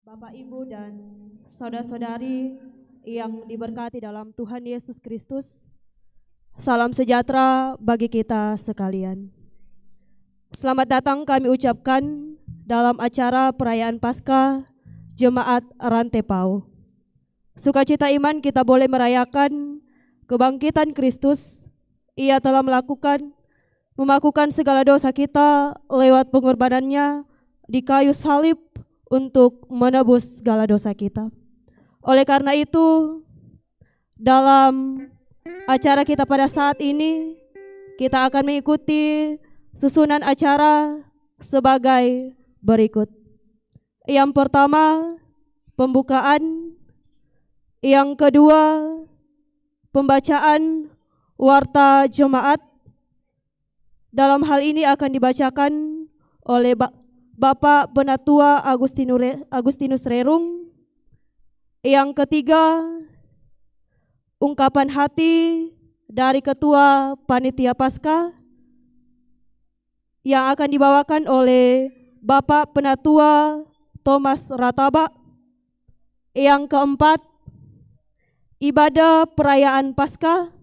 Bapak, Ibu, dan saudara-saudari yang diberkati dalam Tuhan Yesus Kristus, salam sejahtera bagi kita sekalian. Selamat datang kami ucapkan dalam acara perayaan Paskah Jemaat Rantepau. Sukacita iman kita boleh merayakan kebangkitan Kristus. Ia telah memakukan segala dosa kita lewat pengorbanannya di kayu salib untuk menebus segala dosa kita. Oleh karena itu, dalam acara kita pada saat ini, kita akan mengikuti susunan acara sebagai berikut. Yang pertama, pembukaan. Yang kedua, pembacaan warta jemaat. Dalam hal ini akan dibacakan oleh Bapak Penatua Agustinus Rerung. Yang ketiga, ungkapan hati dari Ketua Panitia Paskah yang akan dibawakan oleh Bapak Penatua Thomas Rataba. Yang keempat, ibadah perayaan Paskah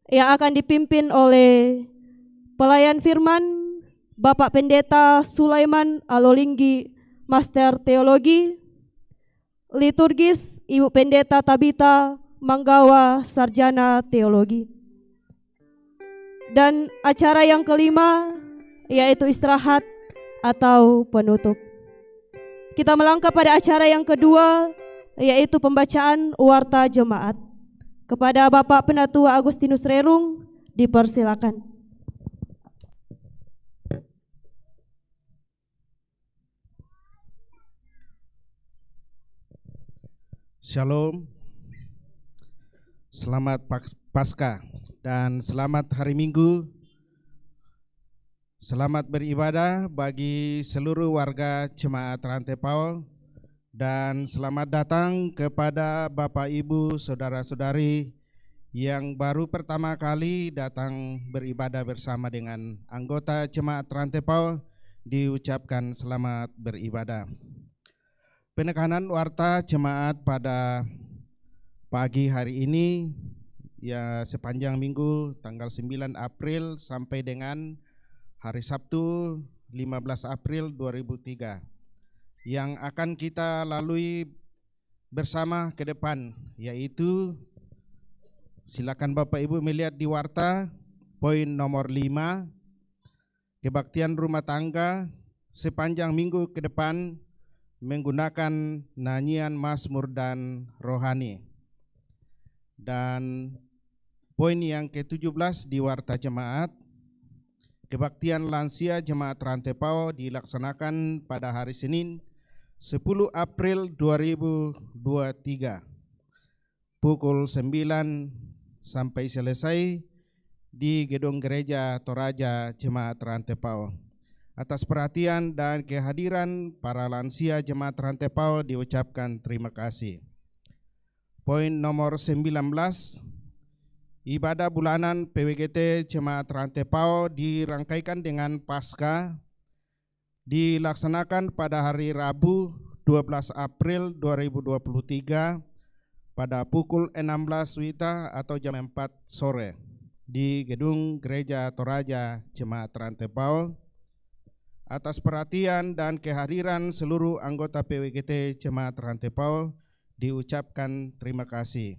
yang akan dipimpin oleh pelayan firman Bapak Pendeta Sulaiman Alolinggi, Master Teologi. Liturgis Ibu Pendeta Tabita Manggawa, Sarjana Teologi. Dan acara yang kelima yaitu istirahat atau penutup. Kita melangkah pada acara yang kedua yaitu pembacaan warta jemaat. Kepada Bapak Penatua Agustinus Rerung dipersilakan. Shalom, selamat Paskah dan selamat hari Minggu. Selamat beribadah bagi seluruh warga Jemaat Rantepau dan selamat datang kepada Bapak, Ibu, saudara-saudari yang baru pertama kali datang beribadah bersama dengan anggota Jemaat Rantepau. Diucapkan selamat beribadah. Penekanan warta jemaat pada pagi hari ini ya sepanjang minggu tanggal 9 April sampai dengan hari Sabtu 15 April 2003 yang akan kita lalui bersama ke depan, yaitu silakan Bapak Ibu melihat di warta poin nomor 5, kebaktian rumah tangga sepanjang minggu ke depan menggunakan nyanyian mazmur dan rohani. Dan poin yang ke-17 di warta jemaat, kebaktian lansia Jemaat Rantepau dilaksanakan pada hari Senin 10 April 2023 pukul 9 sampai selesai di Gedung Gereja Toraja Jemaat Rantepau. Atas perhatian dan kehadiran para lansia Jemaat Rantepau diucapkan terima kasih. Poin nomor 19, ibadah bulanan PWGT Jemaat Rantepau dirangkaikan dengan Paskah dilaksanakan pada hari Rabu 12 April 2023 pada pukul 16 WITA atau jam 4 sore di Gedung Gereja Toraja Jemaat Rantepau. Atas perhatian dan kehadiran seluruh anggota PWGT Jemaat Rantepau diucapkan terima kasih.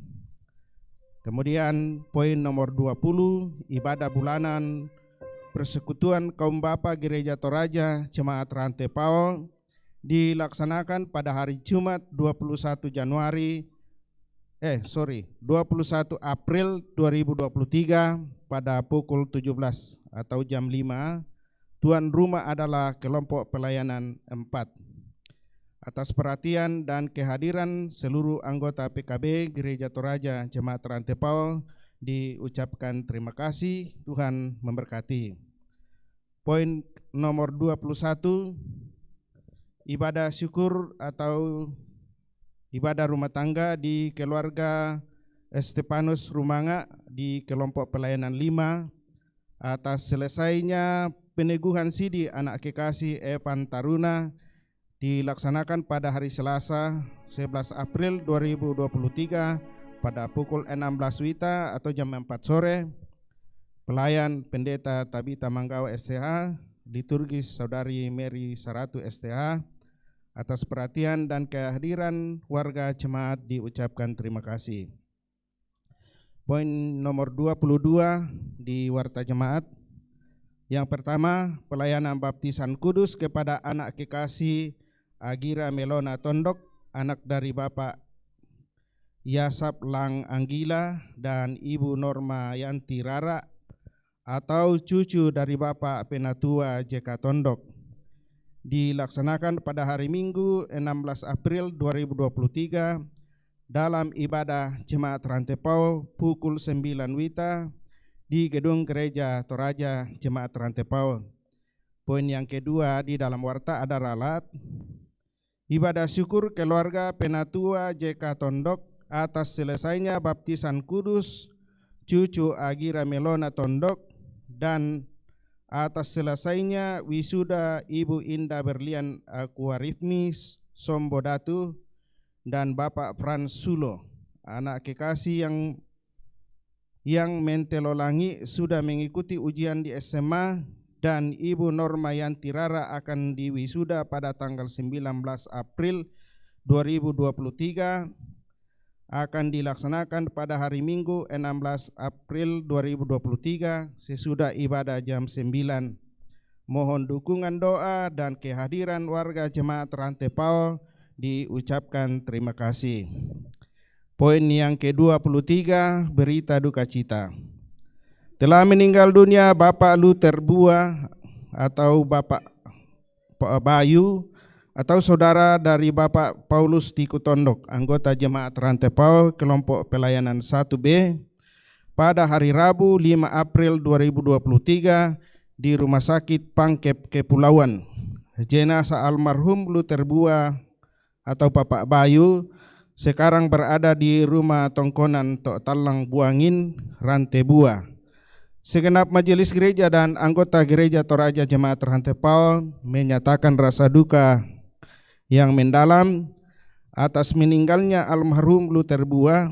Kemudian poin nomor 20, ibadah bulanan Persekutuan Kaum Bapa Gereja Toraja Jemaat Rantepau dilaksanakan pada hari Jumat 21 April 2023 pada pukul 17 atau jam 5. Tuan rumah adalah kelompok pelayanan 4. Atas perhatian dan kehadiran seluruh anggota PKB Gereja Toraja Jemaat Rantepau diucapkan terima kasih. Tuhan memberkati. Poin nomor 21, ibadah syukur atau ibadah rumah tangga di keluarga Estepanus Rumanga di kelompok pelayanan 5 atas selesainya peneguhan sidi anak kekasih Evan Taruna dilaksanakan pada hari Selasa 11 April 2023 pada pukul 16 WITA atau jam 4 sore. Pelayan Pendeta Tabita Manggau STH, liturgis Saudari Mary Saratu STH. Atas perhatian dan kehadiran warga jemaat diucapkan terima kasih. Poin nomor 22 di Warta Jemaat. Yang pertama, pelayanan baptisan kudus kepada anak kekasih Agira Melona Tondok, anak dari Bapak Yasap Lang Anggila dan Ibu Norma Yanti Rara, atau cucu dari Bapak Penatua JK Tondok, dilaksanakan pada hari Minggu 16 April 2023 dalam ibadah Jemaat Rantepau pukul 9 WITA di Gedung Gereja Toraja Jemaat Rantepau. Poin yang kedua di dalam warta ada ralat ibadah syukur keluarga Penatua JK Tondok atas selesainya baptisan kudus cucu Agira Melona Tondok dan atas selesainya wisuda Ibu Indah Berlian Aquarifmis Sombodatu dan Bapak Frans Sulo, anak kekasih yang mentelolangi sudah mengikuti ujian di SMA, dan Ibu Norma Yanti Rara akan diwisuda pada tanggal 19 April 2023, akan dilaksanakan pada hari Minggu 16 April 2023 sesudah ibadah jam 9. Mohon dukungan doa dan kehadiran warga jemaat Rantepau, diucapkan terima kasih. Poin yang ke-23, berita duka cita. Telah meninggal dunia Bapak Luther Bua atau Bapak Bayu atau saudara dari Bapak Paulus Tiku Tondok, anggota Jemaat Rantepau kelompok pelayanan 1B, pada hari Rabu 5 April 2023 di Rumah Sakit Pangkep Kepulauan. Jenazah almarhum Luther Bua atau Bapak Bayu sekarang berada di Rumah Tongkonan Tok Talang Buangin, Rantebua. Segenap majelis gereja dan anggota gereja Toraja Jemaat Rantepau menyatakan rasa duka yang mendalam atas meninggalnya almarhum Luther Bua.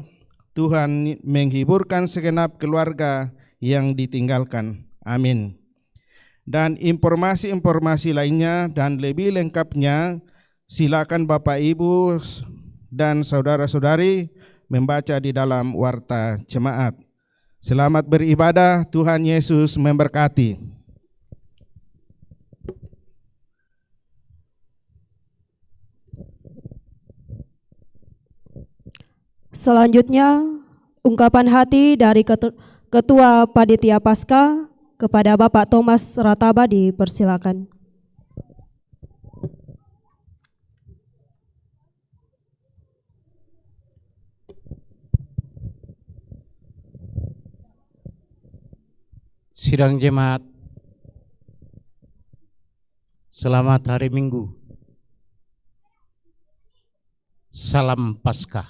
Tuhan menghiburkan segenap keluarga yang ditinggalkan. Amin. Dan informasi-informasi lainnya dan lebih lengkapnya, silakan Bapak Ibu dan saudara-saudari membaca di dalam warta jemaat. Selamat beribadah, Tuhan Yesus memberkati. Selanjutnya, ungkapan hati dari Ketua Panitia Paskah kepada Bapak Thomas Rataba dipersilakan. Sidang jemaat, selamat hari Minggu. Salam Paskah.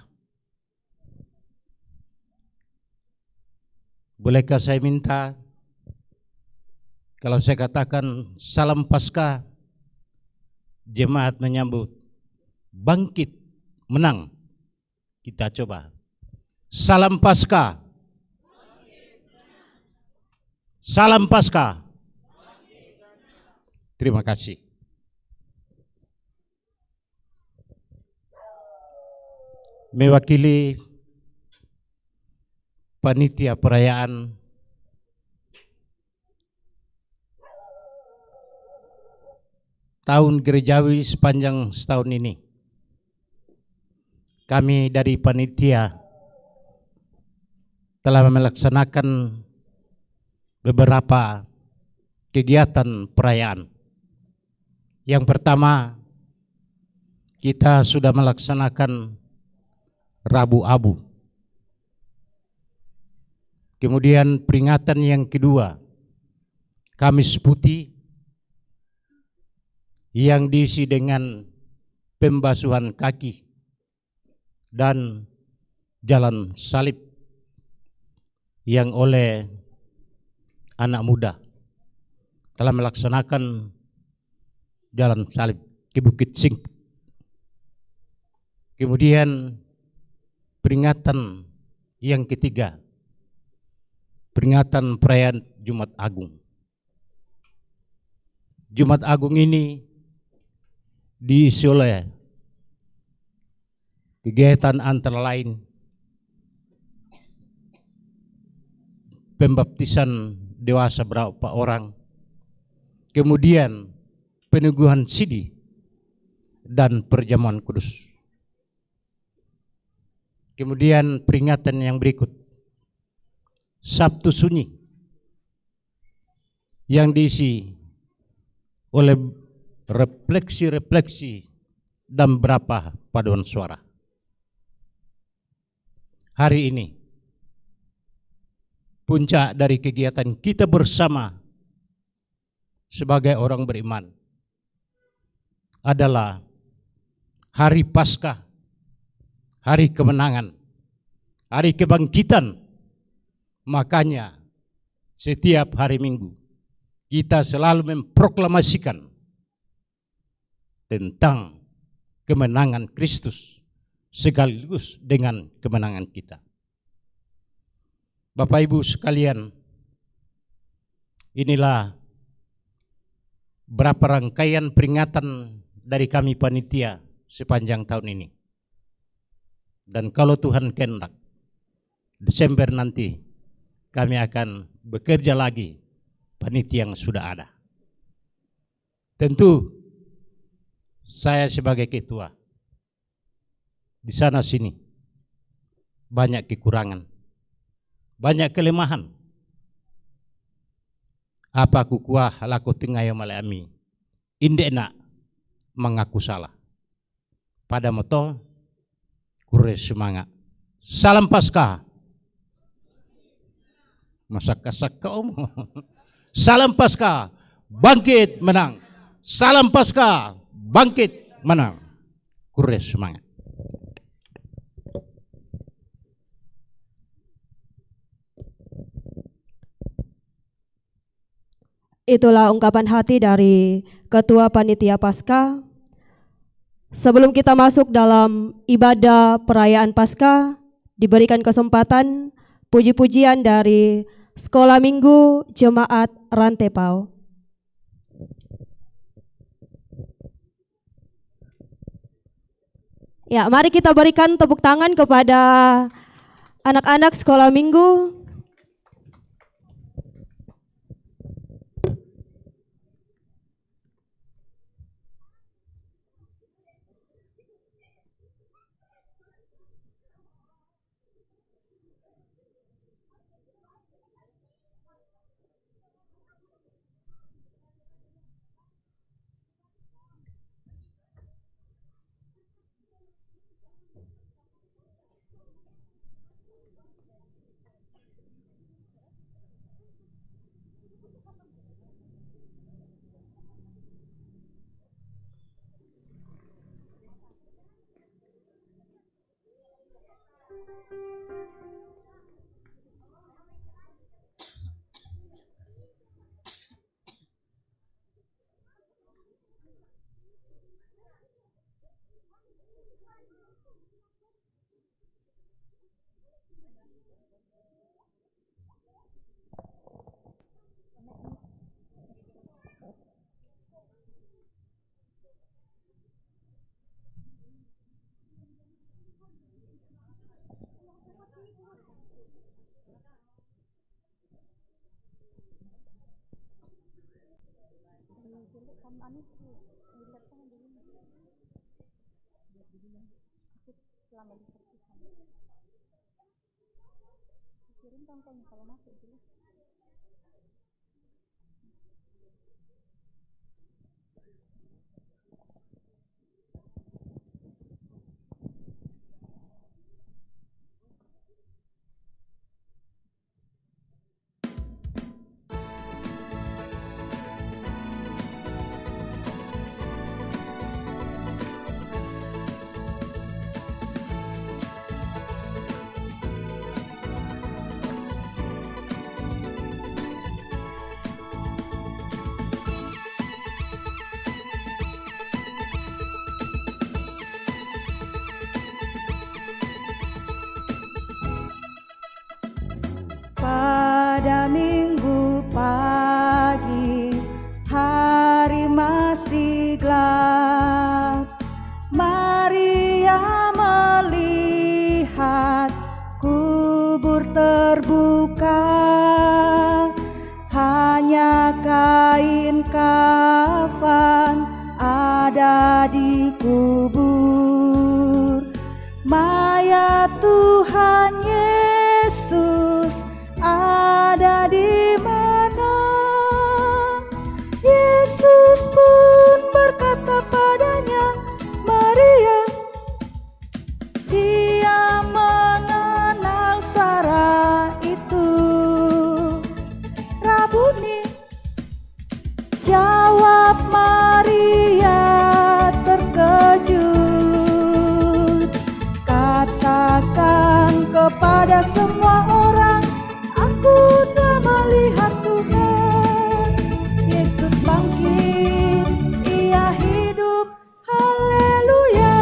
Bolehkah saya minta, kalau saya katakan salam Paskah, jemaat menyambut bangkit menang. Kita coba. Salam Paskah. Salam Paskah. Terima kasih. Mewakili panitia perayaan tahun gerejawi sepanjang setahun ini, kami dari panitia telah melaksanakan beberapa kegiatan perayaan. Yang pertama, kita sudah melaksanakan Rabu Abu. Kemudian peringatan yang kedua, Kamis Putih, yang diisi dengan pembasuhan kaki dan jalan salib yang oleh anak muda telah melaksanakan jalan salib. ke Bukit Singkit. Kemudian peringatan yang ketiga, peringatan perayaan Jumat Agung. Jumat Agung ini diisi oleh kegiatan antara lain pembaptisan dewasa berapa orang, kemudian peneguhan sidi dan perjamuan kudus. Kemudian peringatan yang berikut, Sabtu Sunyi, yang diisi oleh refleksi-refleksi dan beberapa paduan suara. Hari ini puncak dari kegiatan kita bersama sebagai orang beriman adalah hari Paskah, hari kemenangan, hari kebangkitan. Makanya setiap hari Minggu kita selalu memproklamasikan tentang kemenangan Kristus sekaligus dengan kemenangan kita. Bapak Ibu sekalian, inilah berapa rangkaian peringatan dari kami panitia sepanjang tahun ini. Dan kalau Tuhan kehendak, Desember nanti kami akan bekerja lagi panitia yang sudah ada. Tentu saya sebagai ketua di sana sini banyak kekurangan, banyak kelemahan. Apa aku kuah laku tengah yang malami, indek nak mengaku salah. Pada moto kures semangat. Salam Paskah. Masak-kasak kaum. Salam Paskah, bangkit menang. Salam Paskah, bangkit menang. Kures semangat. Itulah ungkapan hati dari Ketua Panitia Paskah. Sebelum kita masuk dalam ibadah perayaan Paskah, diberikan kesempatan puji-pujian dari Sekolah Minggu Jemaat Rantepao. Ya, mari kita berikan tepuk tangan kepada anak-anak Sekolah Minggu. terbuka, hanya kain kafan ada di kubur. Mayat Tuhan Yesus ada di mana? Yesus pun berkata padanya, Maria. Dia mengenal suara itu. Rabuni, jawab Maria terkejut. Katakan kepada semua orang, aku telah melihat Tuhan. Yesus bangkit, Ia hidup. Haleluya.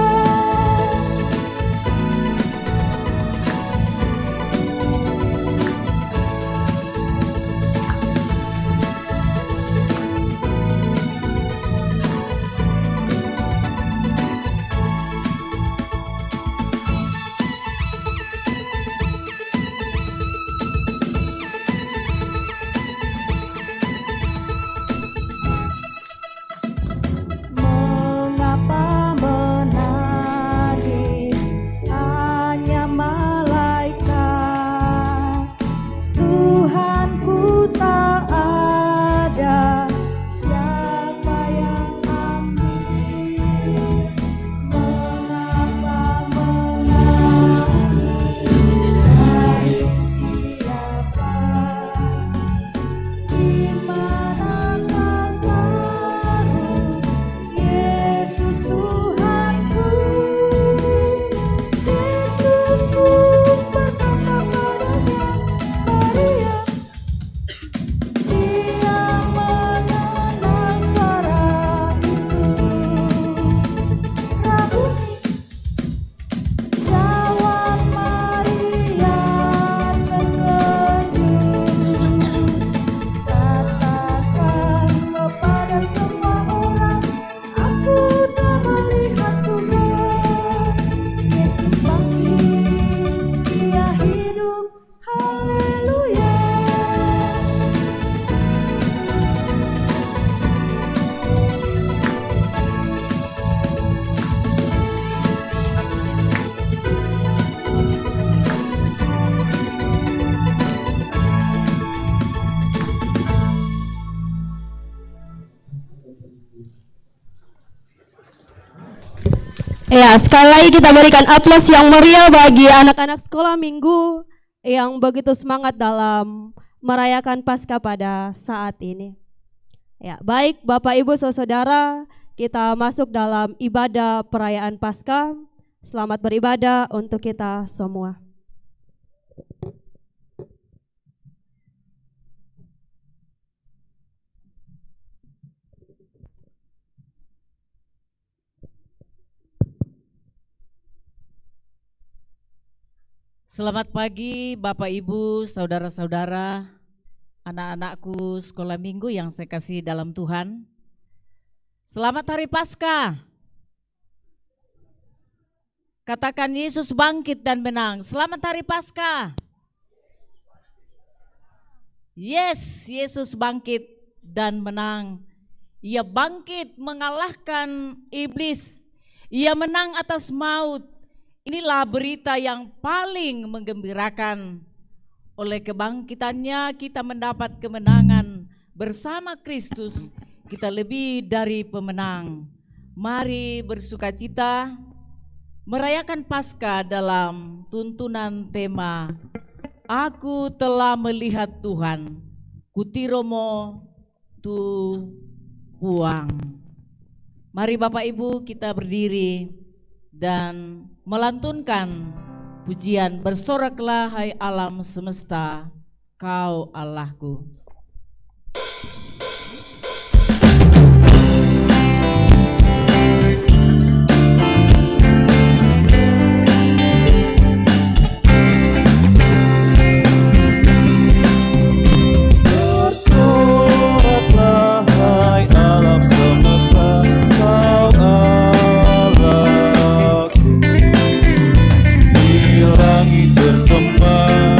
Mengapa menangis hanya malaikat? Tuhanku tak ada, siapa yang ambil? Mengapa menangis? Cari siapa? Di mana kau taruh Yesus Tuhanku? Yesus pun berkata padanya, Maria. Dia mengenal suara itu. Rabuni, jawab Maria terkejut. Katakan kepada semua orang, aku telah melihat Tuhan. Yesus bangkit, Ia hidup. Haleluya. Ya, sekali lagi kita berikan aplaus yang meriah bagi anak-anak sekolah minggu yang begitu semangat dalam merayakan Paskah pada saat ini. Ya, baik Bapak Ibu Saudara, kita masuk dalam ibadah perayaan Paskah. Selamat beribadah untuk kita semua. Selamat pagi Bapak Ibu, saudara-saudara, anak-anakku sekolah minggu yang saya kasih dalam Tuhan. Selamat Hari Paskah. Katakan Yesus bangkit dan menang. Selamat Hari Paskah. Yes, Yesus bangkit dan menang. Ia bangkit mengalahkan iblis. Ia menang atas maut. Inilah berita yang paling menggembirakan. Oleh kebangkitannya kita mendapat kemenangan bersama Kristus. Kita lebih dari pemenang. Mari bersukacita merayakan Paskah dalam tuntunan tema Aku telah melihat Tuhan, kutiromo tu puang. Mari Bapak Ibu kita berdiri dan melantunkan pujian bersoraklah hai alam semesta, kau Allahku. Bersoraklah hai alam semesta, kau Allahku. Di langit berkembang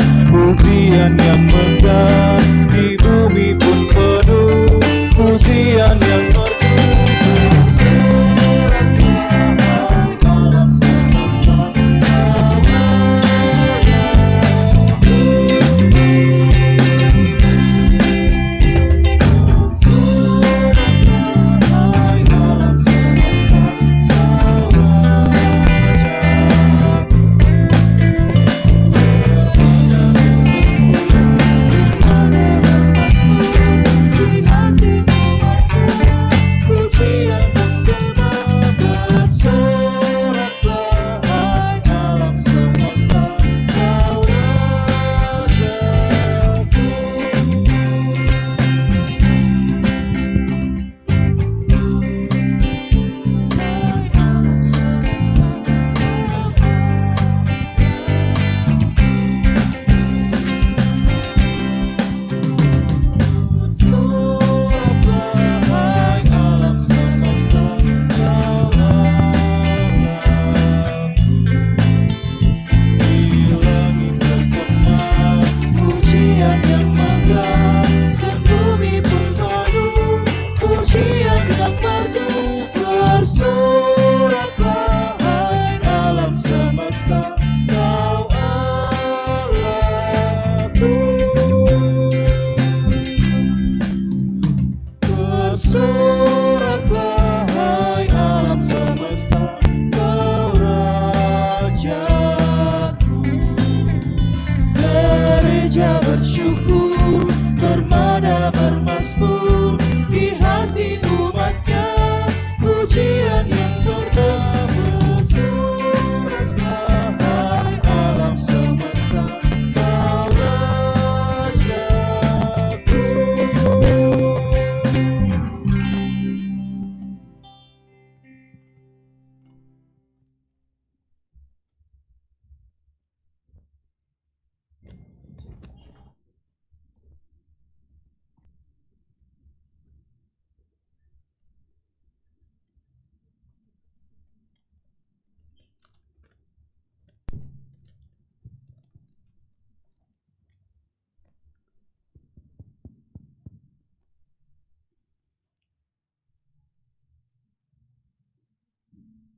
bersoraklah hai alam semesta, kau rajaku. Gereja bersyukur, bermada bermasmur di hati umatnya, pujian yang terdalam. Bersoraklah hai alam semesta, kau rajaku.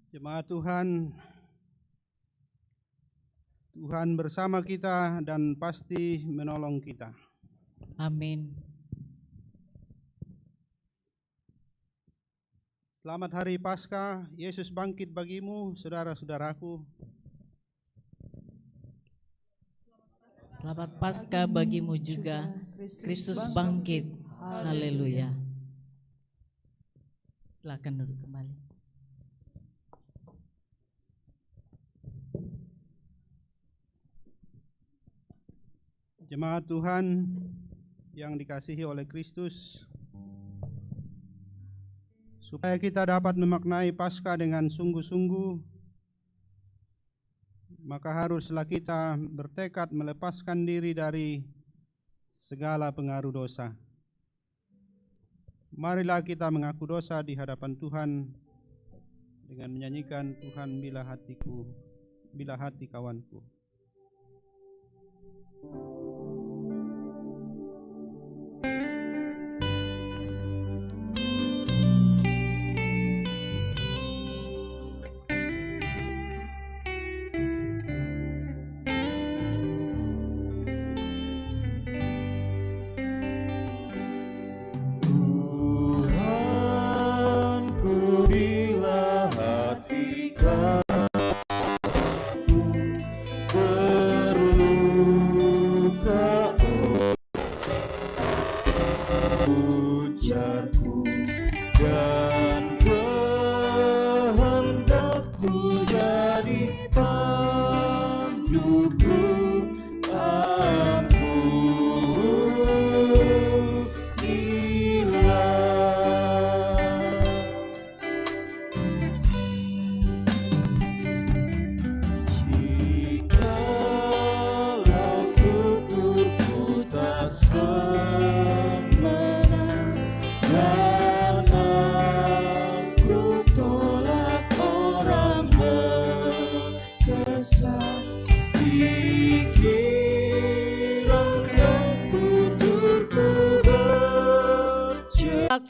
Jemaat Tuhan, Tuhan bersama kita dan pasti menolong kita. Amin. Selamat Hari Paskah, Yesus bangkit bagimu, saudara-saudaraku. Selamat Paskah bagimu juga. Kristus bangkit. Haleluya. Silakan duduk kembali. Jemaat Tuhan yang dikasihi oleh Kristus, supaya kita dapat memaknai Paskah dengan sungguh-sungguh, maka haruslah kita bertekad melepaskan diri dari segala pengaruh dosa. Marilah kita mengaku dosa di hadapan Tuhan dengan menyanyikan Tuhan bila hatiku, bila hati kawanku. Tuhanku, bila hati kamu terluka, ujarku dan kehendakku jadi panduku,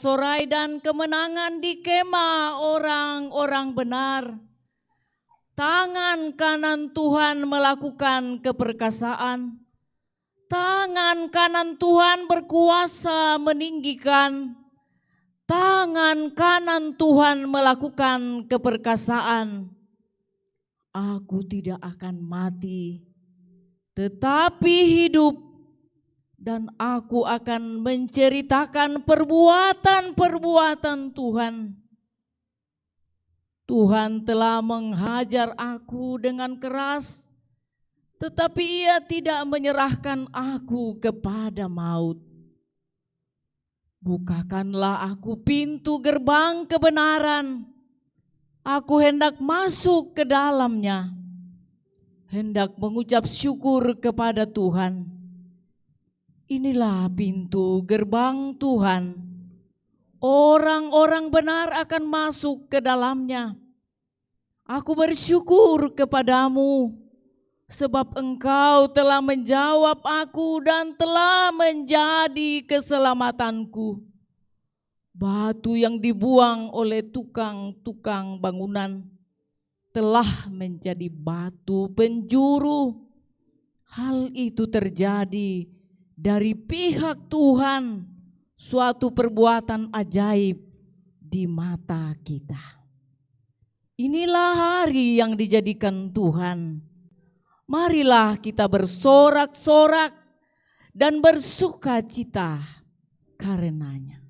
Sorai dan kemenangan di kemah orang-orang benar. Tangan kanan Tuhan melakukan keperkasaan. Tangan kanan Tuhan berkuasa meninggikan. Tangan kanan Tuhan melakukan keperkasaan. Aku tidak akan mati, tetapi hidup. Dan aku akan menceritakan perbuatan-perbuatan Tuhan. Tuhan telah menghajar aku dengan keras, tetapi Ia tidak menyerahkan aku kepada maut. Bukakanlah aku pintu gerbang kebenaran. Aku hendak masuk ke dalamnya, hendak mengucap syukur kepada Tuhan. Inilah pintu gerbang Tuhan. Orang-orang benar akan masuk ke dalamnya. Aku bersyukur kepadamu, sebab Engkau telah menjawab aku dan telah menjadi keselamatanku. Batu yang dibuang oleh tukang-tukang bangunan telah menjadi batu penjuru. Hal itu terjadi dari pihak Tuhan suatu perbuatan ajaib di mata kita. Inilah hari yang dijadikan Tuhan. Marilah kita bersorak-sorak dan bersuka cita karenanya.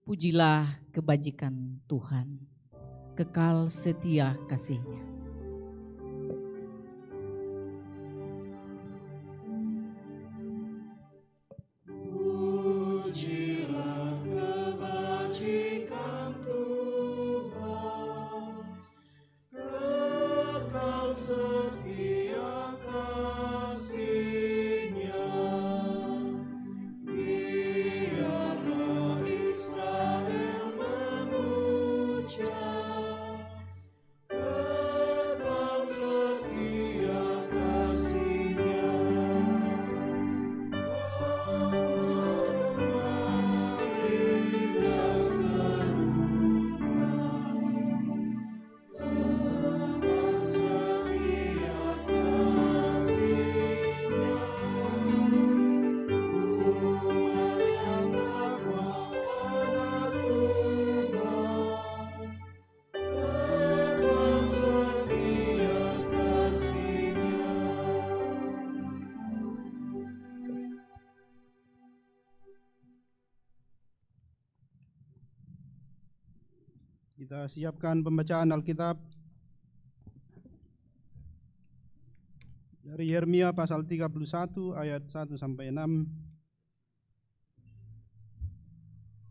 Pujilah kebajikan Tuhan, kekal setia kasih-Nya. Pujilah kebajikan Tuhan, kekal setia kasih-Nya. Biarlah Israel mengucap, kekal setia kasih-Nya. Marilah serukan, kekal setia kasih-Nya. Umat yang takwa pada Tuhan, kekal setia kasih-Nya. Kita siapkan pembacaan Alkitab dari Yeremia pasal 31 ayat 1 sampai 6.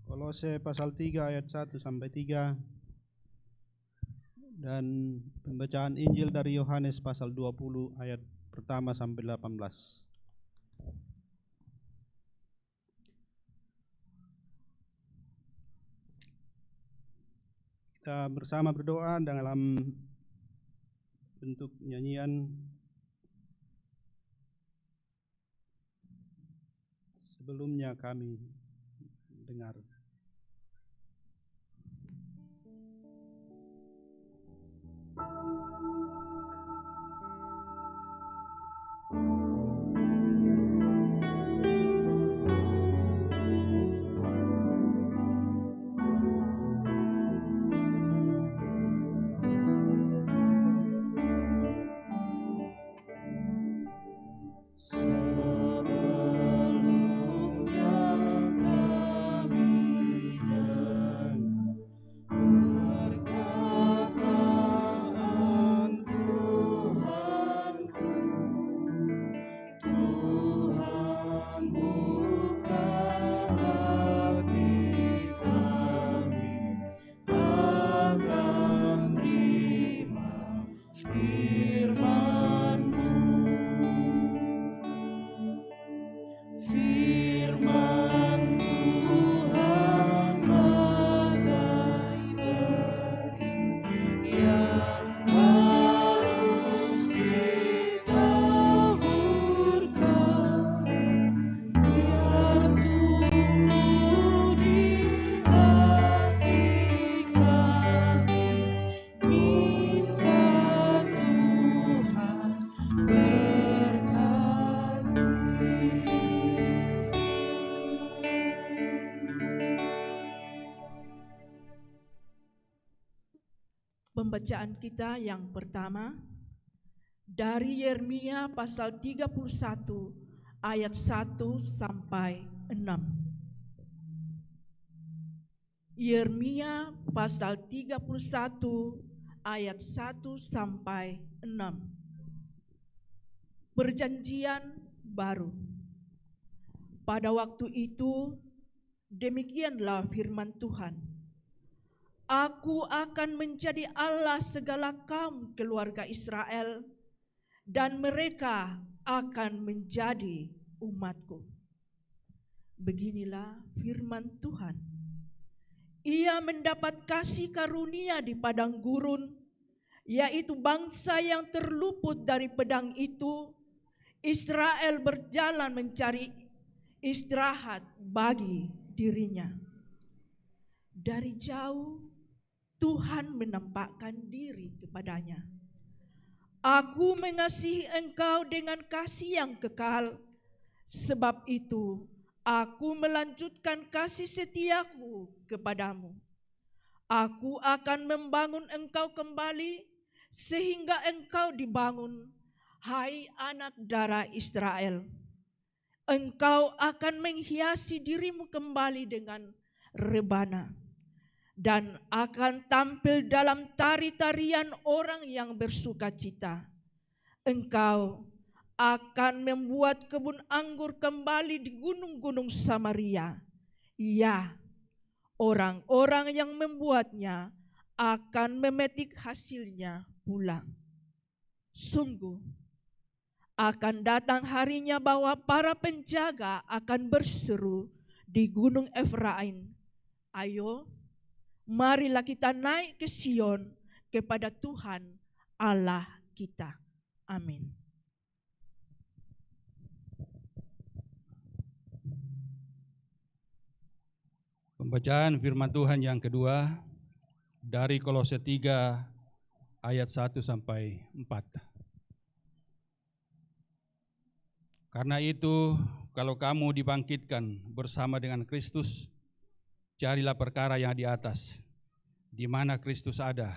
Kolose pasal 3 ayat 1 sampai 3. Dan pembacaan Injil dari Yohanes pasal 20 ayat pertama sampai 18. Kita bersama berdoa dalam bentuk nyanyian. Sebelumnya kami dengar. Sebelumnya kami dengar perkataan Tuhanku. Tuhan buka hati kami akan terima firman-Mu. Firman Tuhan bagai benih yang harus ditaburkan, biar tumbuh di hati kami. Minta Tuhan Pembacaan kita yang pertama dari Yeremia pasal 31 ayat 1 sampai 6. Yeremia pasal 31 ayat 1 sampai 6. Perjanjian baru. Pada waktu itu demikianlah firman Tuhan. Aku akan menjadi Allah segala kaum keluarga Israel, dan mereka akan menjadi umatku. Beginilah firman Tuhan. Ia mendapat kasih karunia di padang gurun, yaitu bangsa yang terluput dari pedang itu. Israel berjalan mencari istirahat bagi dirinya. Dari jauh Tuhan menampakkan diri kepadanya. Aku mengasihi engkau dengan kasih yang kekal. Sebab itu, aku melanjutkan kasih setiaku kepadamu. Aku akan membangun engkau kembali, sehingga engkau dibangun, hai anak darah Israel. Engkau akan menghiasi dirimu kembali dengan rebana, dan akan tampil dalam tari-tarian orang yang bersuka cita. Engkau akan membuat kebun anggur kembali di gunung-gunung Samaria. Ya, orang-orang yang membuatnya akan memetik hasilnya pulang. Sungguh, akan datang harinya bahwa para penjaga akan berseru di gunung Efraim, ayo, marilah kita naik ke Sion kepada Tuhan Allah kita. Amin. Pembacaan firman Tuhan yang kedua dari Kolose 3 ayat 1 sampai 4. Karena itu, kalau kamu dibangkitkan bersama dengan Kristus, carilah perkara yang di atas, di mana Kristus ada,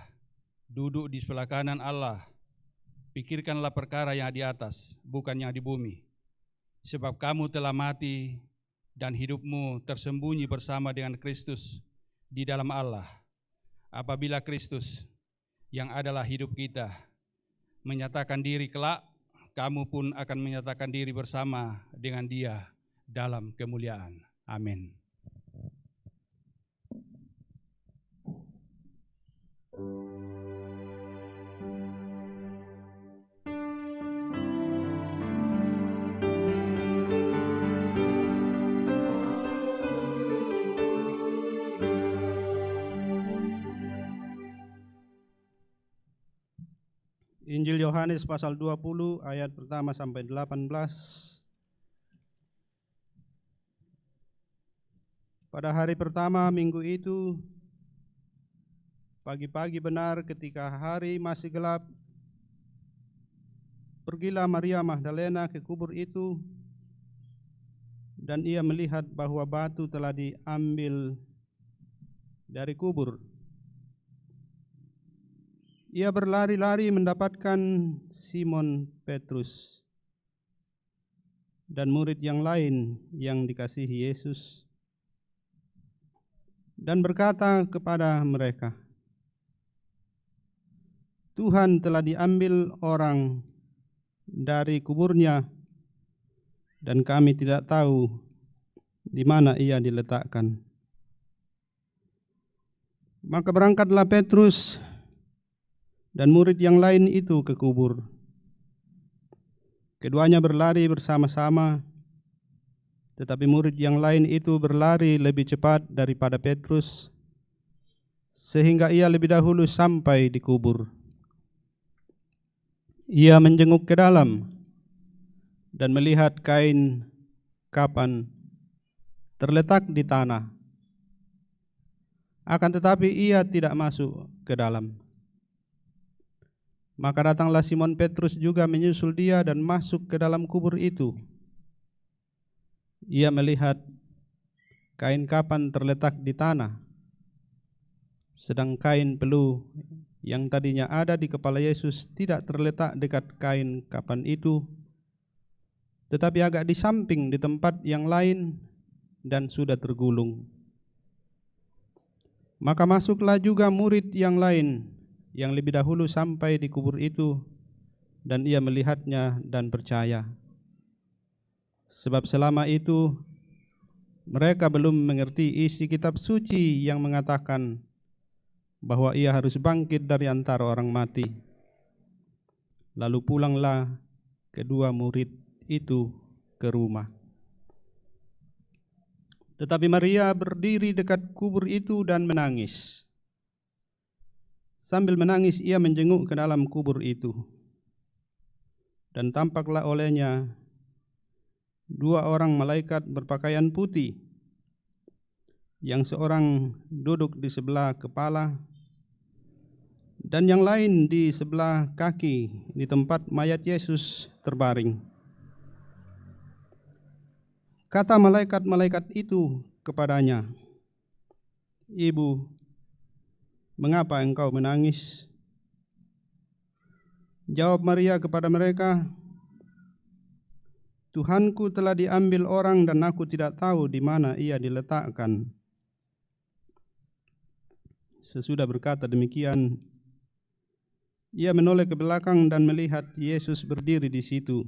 duduk di sebelah kanan Allah. Pikirkanlah perkara yang di atas, bukan yang di bumi. Sebab kamu telah mati, dan hidupmu tersembunyi bersama dengan Kristus di dalam Allah. Apabila Kristus, yang adalah hidup kita, menyatakan diri kelak, kamu pun akan menyatakan diri bersama dengan Dia dalam kemuliaan. Amin. Injil Yohanes pasal 20 ayat pertama sampai 18. Pada hari pertama minggu itu, pagi-pagi benar ketika hari masih gelap, pergilah Maria Magdalena ke kubur itu, dan ia melihat bahwa batu telah diambil dari kubur. Ia berlari-lari mendapatkan Simon Petrus dan murid yang lain yang dikasihi Yesus, dan berkata kepada mereka, Tuhan telah diambil orang dari kuburnya, dan kami tidak tahu di mana ia diletakkan. Maka berangkatlah Petrus dan murid yang lain itu ke kubur. Keduanya berlari bersama-sama, tetapi murid yang lain itu berlari lebih cepat daripada Petrus, sehingga ia lebih dahulu sampai di kubur. Ia menjenguk ke dalam dan melihat kain kapan terletak di tanah. Akan tetapi ia tidak masuk ke dalam. Maka datanglah Simon Petrus juga menyusul dia dan masuk ke dalam kubur itu. Ia melihat kain kapan terletak di tanah, sedang kain pelu yang tadinya ada di kepala Yesus tidak terletak dekat kain kapan itu, tetapi agak di samping di tempat yang lain dan sudah tergulung. Maka masuklah juga murid yang lain yang lebih dahulu sampai di kubur itu, dan ia melihatnya dan percaya. Sebab selama itu mereka belum mengerti isi kitab suci yang mengatakan bahwa ia harus bangkit dari antara orang mati. Lalu pulanglah kedua murid itu ke rumah. Tetapi Maria berdiri dekat kubur itu dan menangis. Sambil menangis ia menjenguk ke dalam kubur itu, dan tampaklah olehnya dua orang malaikat berpakaian putih, yang seorang duduk di sebelah kepala dan yang lain di sebelah kaki di tempat mayat Yesus terbaring. Kata malaikat-malaikat itu kepadanya, "Ibu, mengapa engkau menangis?" Jawab Maria kepada mereka, "Tuhanku telah diambil orang dan aku tidak tahu di mana ia diletakkan." Sesudah berkata demikian, ia menoleh ke belakang dan melihat Yesus berdiri di situ.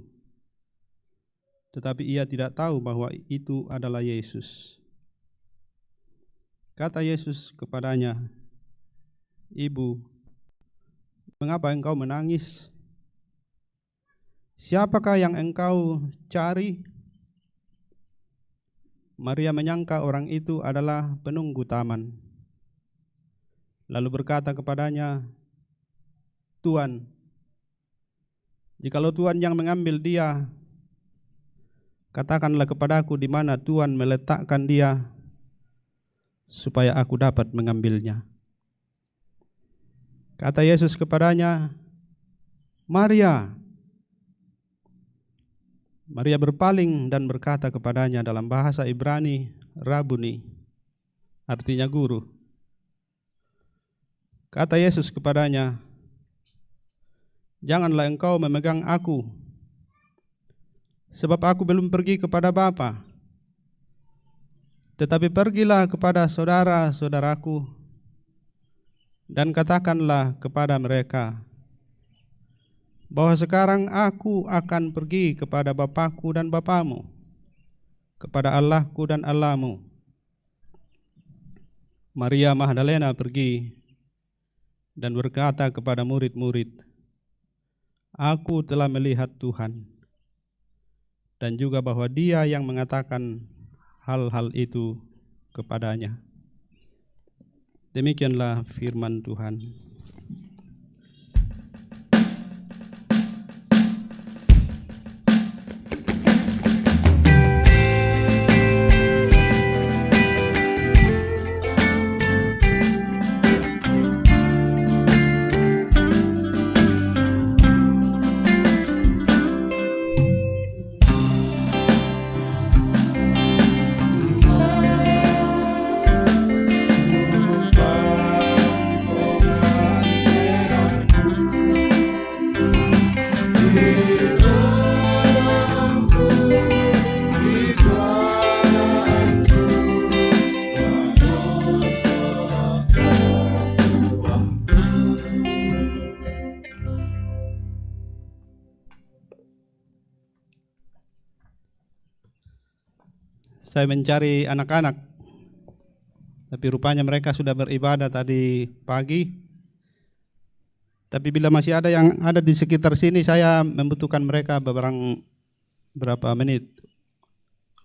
Tetapi ia tidak tahu bahwa itu adalah Yesus. Kata Yesus kepadanya, "Ibu, mengapa engkau menangis? Siapakah yang engkau cari?" Maria menyangka orang itu adalah penunggu taman. Lalu berkata kepadanya, "Tuan, jikalau Tuan yang mengambil dia, katakanlah kepadaku di mana Tuan meletakkan dia, supaya aku dapat mengambilnya." Kata Yesus kepadanya, "Maria." Maria berpaling dan berkata kepadanya dalam bahasa Ibrani, "Rabuni," artinya guru. Kata Yesus kepadanya, "Janganlah engkau memegang aku, sebab aku belum pergi kepada Bapa. Tetapi pergilah kepada saudara-saudaraku dan katakanlah kepada mereka bahwa sekarang aku akan pergi kepada Bapakku dan Bapamu, kepada Allahku dan Allahmu." Maria Magdalena pergi dan berkata kepada murid-murid, "Aku telah melihat Tuhan," dan juga bahwa Dia yang mengatakan hal-hal itu kepadanya. Demikianlah firman Tuhan. Saya mencari anak-anak, tapi rupanya mereka sudah beribadah tadi pagi. Tapi bila masih ada yang ada di sekitar sini, saya membutuhkan mereka berapa menit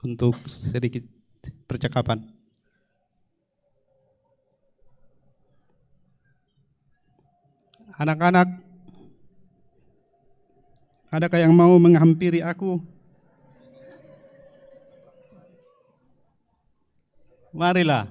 untuk sedikit percakapan. Anak-anak, adakah yang mau menghampiri aku? Marilah.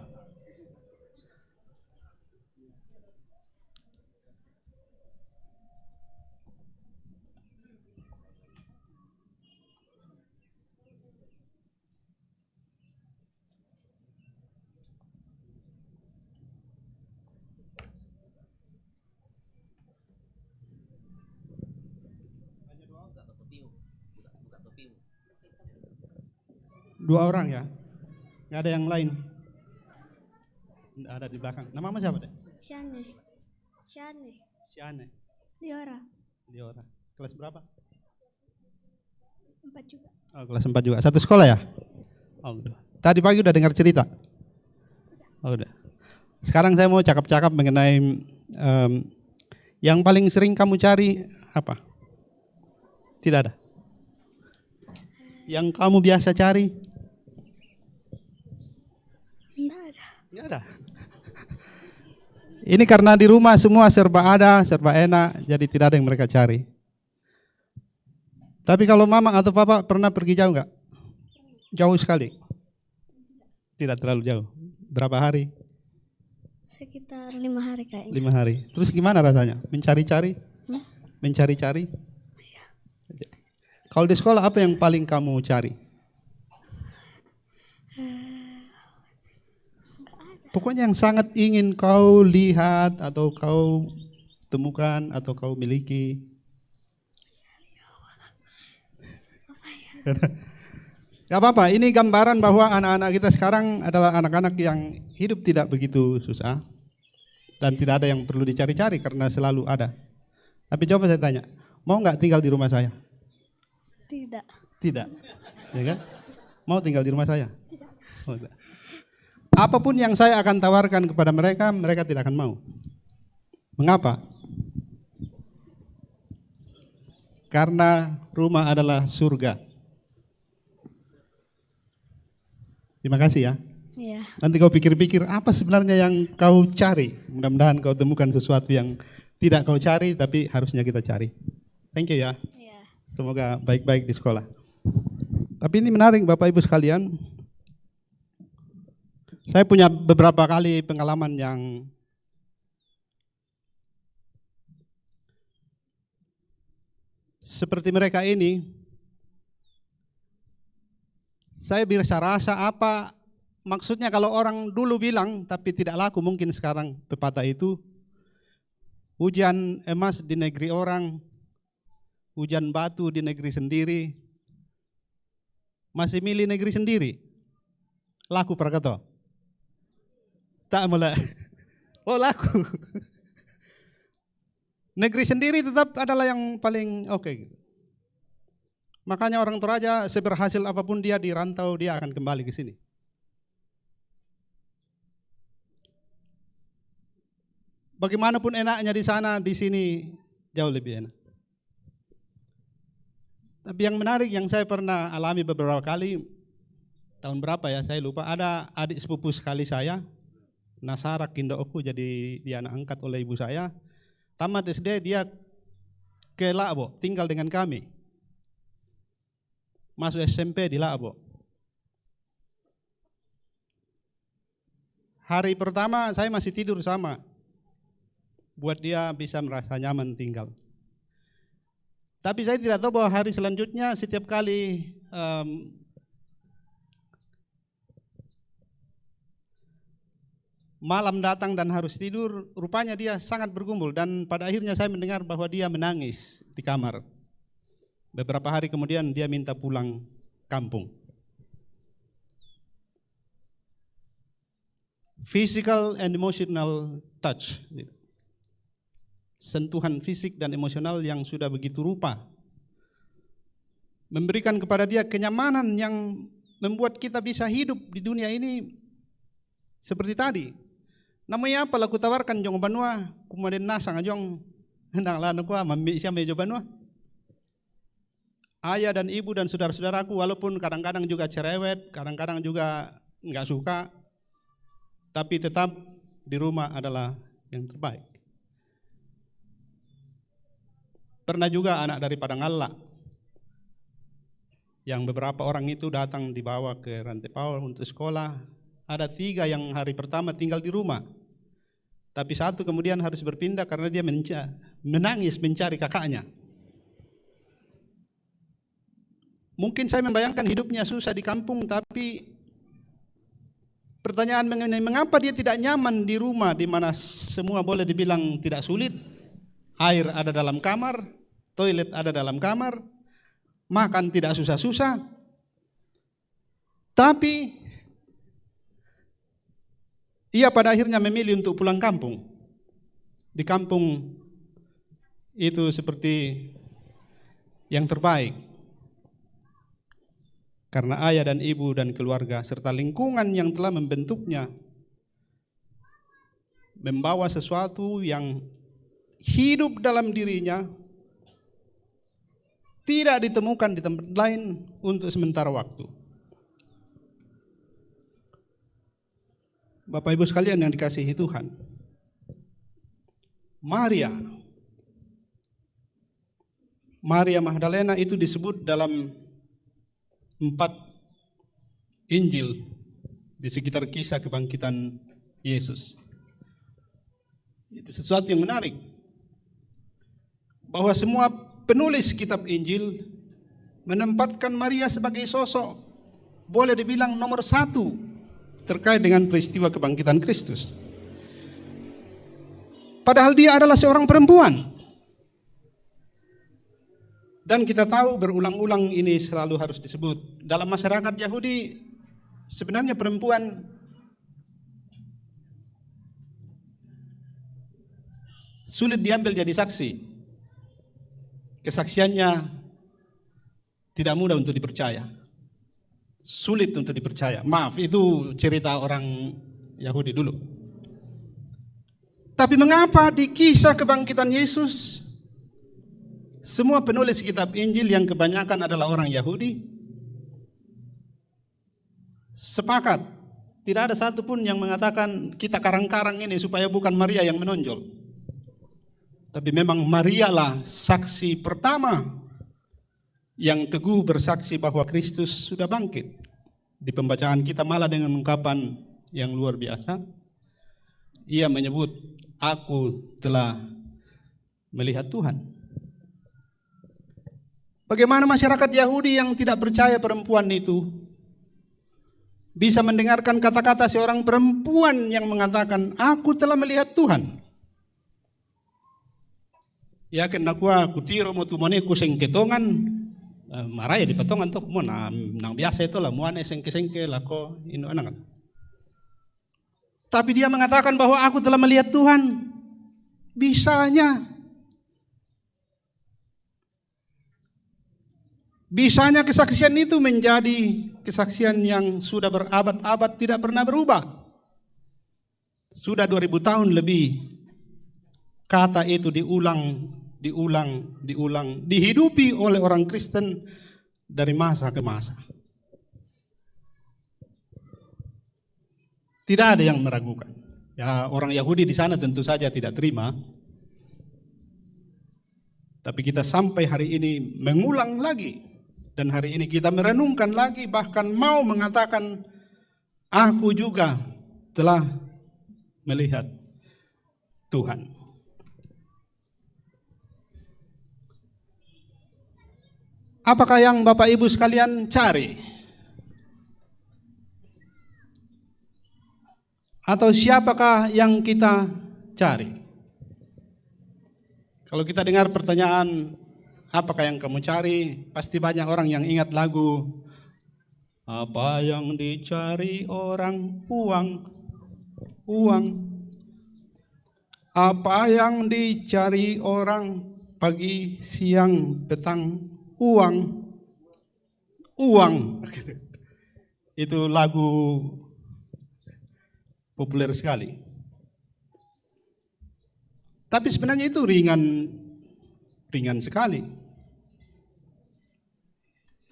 Dua orang ya? Nggak ada yang lain? Nggak ada di belakang. Namamu siapa deh? Syane. Liora. Kelas berapa? 4 juga. Oh, kelas 4 juga. Satu sekolah ya? Oh, udah. Tadi pagi udah dengar cerita? Oh, udah. Sekarang saya mau cakap-cakap mengenai yang paling sering kamu cari apa? Tidak ada? Yang kamu biasa cari? Nggak ada. Ini karena di rumah semua serba ada, serba enak, jadi tidak ada yang mereka cari. Tapi kalau mama atau papa pernah pergi jauh nggak? Jauh sekali? Tidak terlalu jauh. Berapa hari? Sekitar 5 hari kayaknya. 5 hari. Terus gimana rasanya? Mencari-cari? Mencari-cari? Kalau di sekolah apa yang paling kamu cari? Pokoknya yang sangat ingin kau lihat atau kau temukan atau kau miliki. Gak apa-apa, ini gambaran bahwa anak-anak kita sekarang adalah anak-anak yang hidup tidak begitu susah dan tidak ada yang perlu dicari-cari karena selalu ada. Tapi coba saya tanya, mau nggak tinggal di rumah saya? Tidak. Tidak, ya kan? Mau tinggal di rumah saya? Tidak. Oh, tidak. Apapun yang saya akan tawarkan kepada mereka, mereka tidak akan mau. Mengapa? Karena rumah adalah surga. Terima kasih ya. Iya. Nanti kau pikir-pikir apa sebenarnya yang kau cari. Mudah-mudahan kau temukan sesuatu yang tidak kau cari tapi harusnya kita cari. Thank you ya. Iya. Semoga baik-baik di sekolah. Tapi ini menarik Bapak Ibu sekalian. Saya punya beberapa kali pengalaman yang seperti mereka ini. Saya bisa rasa apa maksudnya kalau orang dulu bilang tapi tidak laku, mungkin sekarang pepatah itu, hujan emas di negeri orang, hujan batu di negeri sendiri, masih milih negeri sendiri. Laku Prakato? Tak mulai. Oh laku. Negeri sendiri tetap adalah yang paling oke. Makanya orang Toraja seberhasil apapun dia di rantau, dia akan kembali ke sini. Bagaimanapun enaknya di sana, di sini jauh lebih enak. Tapi yang menarik yang saya pernah alami beberapa kali, tahun berapa ya saya lupa, ada adik sepupu sekali saya, Nasara Kindoku, jadi dia anak angkat oleh ibu saya. Tamat SD dia ke Labo, tinggal dengan kami. Masuk SMP di Labo. Hari pertama saya masih tidur sama, buat dia bisa merasa nyaman tinggal. Tapi saya tidak tahu bahwa hari selanjutnya setiap kali malam datang dan harus tidur, rupanya dia sangat bergumul dan pada akhirnya saya mendengar bahwa dia menangis di kamar. Beberapa hari kemudian dia minta pulang kampung. Physical and emotional touch. Sentuhan fisik dan emosional yang sudah begitu rupa. Memberikan kepada dia kenyamanan yang membuat kita bisa hidup di dunia ini seperti tadi. Namanya apa laku tawarkan jong banua, kemudian nasang ajong hendang lanu kuah mambi siya mejo banua. Ayah dan ibu dan saudara-saudaraku walaupun kadang-kadang juga cerewet, kadang-kadang juga enggak suka, tapi tetap di rumah adalah yang terbaik. Pernah juga anak dari Padangala yang beberapa orang itu datang dibawa ke Rantepao untuk sekolah. Ada 3 yang hari pertama tinggal di rumah, tapi 1 kemudian harus berpindah karena dia menangis mencari kakaknya. Mungkin saya membayangkan hidupnya susah di kampung, tapi pertanyaan mengenai mengapa dia tidak nyaman di rumah di mana semua boleh dibilang tidak sulit. Air ada dalam kamar, toilet ada dalam kamar, makan tidak susah-susah. Tapi ia pada akhirnya memilih untuk pulang kampung. Di kampung itu seperti yang terbaik. Karena ayah dan ibu dan keluarga serta lingkungan yang telah membentuknya membawa sesuatu yang hidup dalam dirinya tidak ditemukan di tempat lain untuk sementara waktu. Bapak Ibu sekalian yang dikasihi Tuhan, Maria Magdalena itu disebut dalam 4 Injil di sekitar kisah kebangkitan Yesus. Itu sesuatu yang menarik. Bahwa semua penulis kitab Injil menempatkan Maria sebagai sosok boleh dibilang nomor 1 terkait dengan peristiwa kebangkitan Kristus. Padahal dia adalah seorang perempuan. Dan kita tahu berulang-ulang ini selalu harus disebut. Dalam masyarakat Yahudi sebenarnya perempuan sulit diambil jadi saksi. Kesaksiannya tidak mudah untuk dipercaya. Sulit untuk dipercaya. Maaf, itu cerita orang Yahudi dulu. Tapi mengapa di kisah kebangkitan Yesus semua penulis kitab Injil yang kebanyakan adalah orang Yahudi sepakat, tidak ada satupun yang mengatakan kita karang-karang ini supaya bukan Maria yang menonjol. Tapi memang Maria lah saksi pertama yang teguh bersaksi bahwa Kristus sudah bangkit. Di pembacaan kita malah dengan ungkapan yang luar biasa. Ia menyebut, aku telah melihat Tuhan. Bagaimana masyarakat Yahudi yang tidak percaya perempuan itu bisa mendengarkan kata-kata seorang perempuan yang mengatakan, aku telah melihat Tuhan. Ya kena aku tiro mo tumone ku sengketongan maraya di patongan to mo nang biasa itu lah muane sengke-sengke lako ino anak. Tapi dia mengatakan bahwa aku telah melihat Tuhan. Bisanya kesaksian itu menjadi kesaksian yang sudah berabad-abad tidak pernah berubah. Sudah 2000 tahun lebih kata itu diulang, dihidupi oleh orang Kristen dari masa ke masa. Tidak ada yang meragukan. Ya, orang Yahudi di sana tentu saja tidak terima. Tapi kita sampai hari ini mengulang lagi. Dan hari ini kita merenungkan lagi, bahkan mau mengatakan, aku juga telah melihat Tuhan. Apakah yang Bapak Ibu sekalian cari? Atau siapakah yang kita cari? Kalau kita dengar pertanyaan, apakah yang kamu cari? Pasti banyak orang yang ingat lagu, apa yang dicari orang? Uang. Apa yang dicari orang? Pagi, siang, petang. Uang. Itu lagu populer sekali. Tapi sebenarnya itu ringan sekali.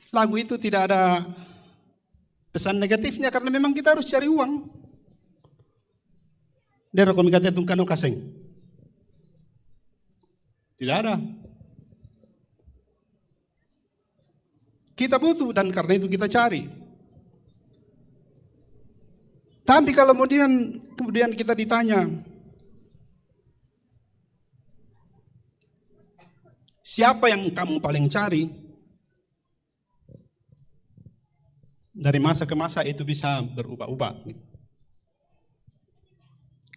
Lagu itu tidak ada pesan negatifnya karena memang kita harus cari uang. Dari komikatnya tungkano kaseng. Tidak ada. Kita butuh dan karena itu kita cari. Tapi kalau kemudian kita ditanya, siapa yang kamu paling cari? Dari masa ke masa itu bisa berubah-ubah.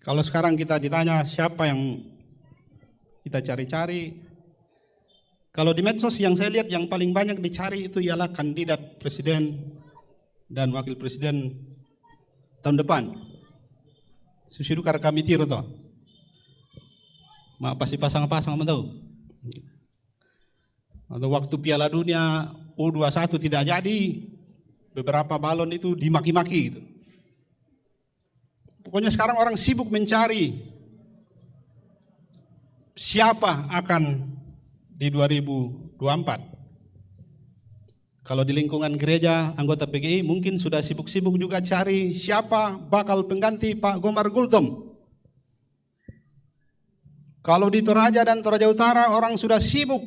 Kalau sekarang kita ditanya siapa yang kita cari-cari, kalau di medsos yang saya lihat yang paling banyak dicari itu ialah kandidat presiden dan wakil presiden tahun depan. Susidu kar kami tiro toh. Ma pasti pasang-pasang tahu. Atau waktu Piala Dunia U21 tidak jadi, beberapa balon itu dimaki-maki gitu. Pokoknya sekarang orang sibuk mencari siapa akan di 2024. Kalau di lingkungan gereja anggota PGI mungkin sudah sibuk-sibuk juga cari siapa bakal pengganti Pak Gomar Gultom. Kalau di Toraja dan Toraja Utara orang sudah sibuk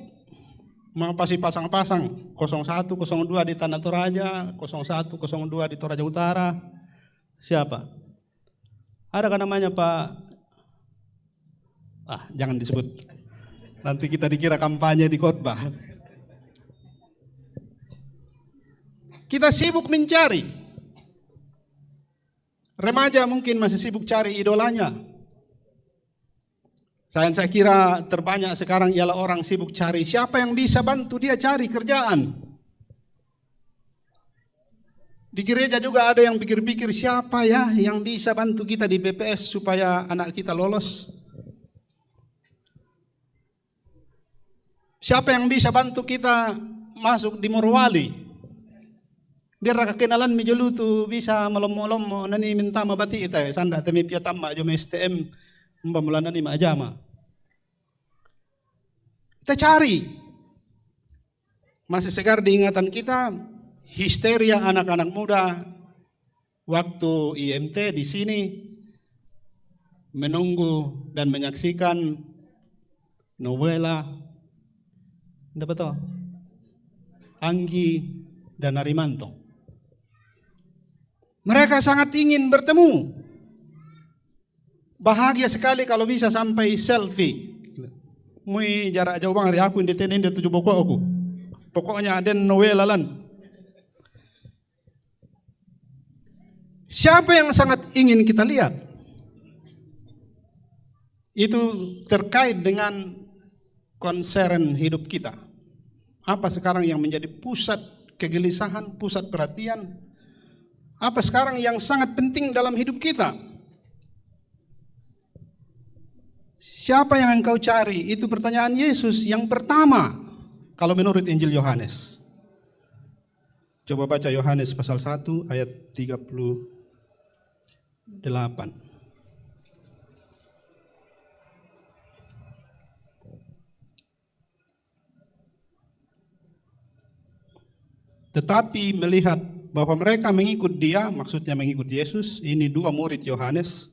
pasti pasang-pasang 01, 02 di Tanah Toraja, 01, 02 di Toraja Utara. Siapa? Ada kan namanya Pak Jangan disebut. Nanti kita dikira kampanye di khotbah. Kita sibuk mencari. Remaja mungkin masih sibuk cari idolanya. Saya kira terbanyak sekarang ialah orang sibuk cari siapa yang bisa bantu dia cari kerjaan. Di gereja juga ada yang pikir-pikir siapa ya yang bisa bantu kita di BPS supaya anak kita lolos. Siapa yang bisa bantu kita masuk di Morowali? Dia raka kenalan mi jolu tu bisa malom-malom nani minta mabati ita sanda temi pia tamma jo STM mbamulana ni majama. Kita cari. Masih segar di ingatan kita histeria anak-anak muda waktu IMT di sini menunggu dan menyaksikan Novela, dapat tahu? Anggi dan Arimanto. Mereka sangat ingin bertemu. Bahagia sekali kalau bisa sampai selfie. Mui jarak jauh bang hari aku yang ditenin dia 7 pokok aku. Pokoknya ada Novela lan. Siapa yang sangat ingin kita lihat? Itu terkait dengan concern hidup kita. Apa sekarang yang menjadi pusat kegelisahan, pusat perhatian? Apa sekarang yang sangat penting dalam hidup kita? Siapa yang engkau cari? Itu pertanyaan Yesus yang pertama kalau menurut Injil Yohanes. Coba baca Yohanes pasal 1 ayat 38. Tetapi melihat bahwa mereka mengikut dia, maksudnya mengikut Yesus, ini 2 murid Yohanes,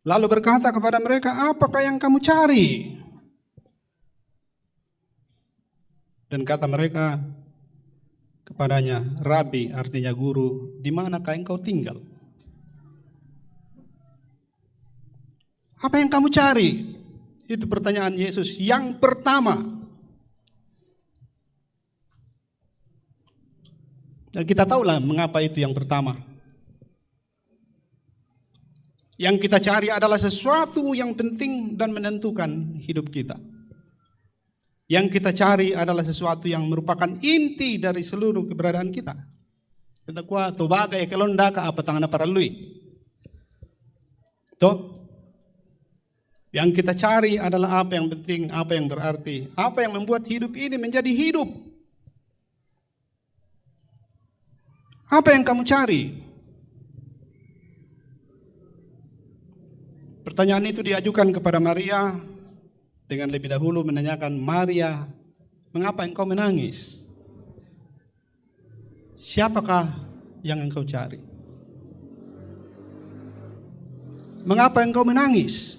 lalu berkata kepada mereka, apakah yang kamu cari? Dan kata mereka kepadanya, Rabi, artinya guru, di manakah engkau tinggal? Apa yang kamu cari? Itu pertanyaan Yesus yang pertama. Dan kita tahulah mengapa itu yang pertama. Yang kita cari adalah sesuatu yang penting dan menentukan hidup kita. Yang kita cari adalah sesuatu yang merupakan inti dari seluruh keberadaan kita. Kita kuat tobaga ekelonda ka apa tangan para lui. Toh, yang kita cari adalah apa yang penting, apa yang berarti, apa yang membuat hidup ini menjadi hidup. Apa yang kamu cari? Pertanyaan itu diajukan kepada Maria dengan lebih dahulu menanyakan, Maria, mengapa engkau menangis? Siapakah yang engkau cari? Mengapa engkau menangis?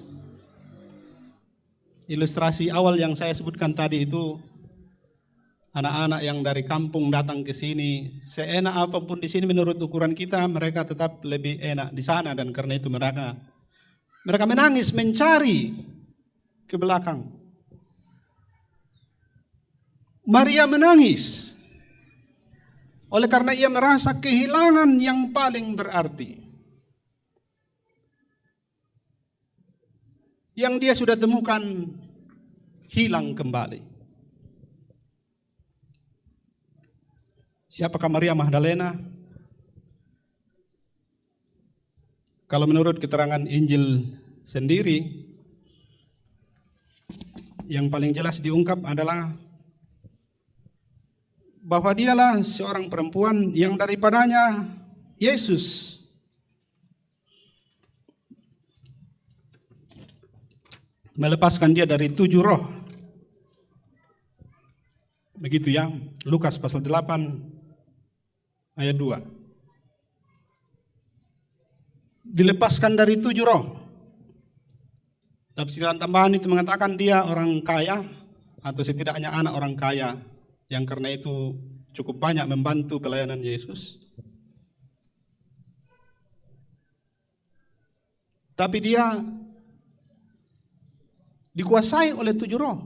Ilustrasi awal yang saya sebutkan tadi itu anak-anak yang dari kampung datang ke sini, seenak apapun di sini menurut ukuran kita, mereka tetap lebih enak di sana dan karena itu mereka menangis mencari ke belakang. Maria menangis oleh karena ia merasa kehilangan yang paling berarti. Yang dia sudah temukan hilang kembali. Siapakah Maria Magdalena? Kalau menurut keterangan Injil sendiri, yang paling jelas diungkap adalah bahwa dialah seorang perempuan yang daripadanya Yesus melepaskan dia dari 7 roh. Begitu ya, Lukas pasal 8 ayat 2. Dilepaskan dari 7 roh. Tafsiran tambahan itu mengatakan dia orang kaya atau setidaknya anak orang kaya yang karena itu cukup banyak membantu pelayanan Yesus. Tapi dia dikuasai oleh 7 roh.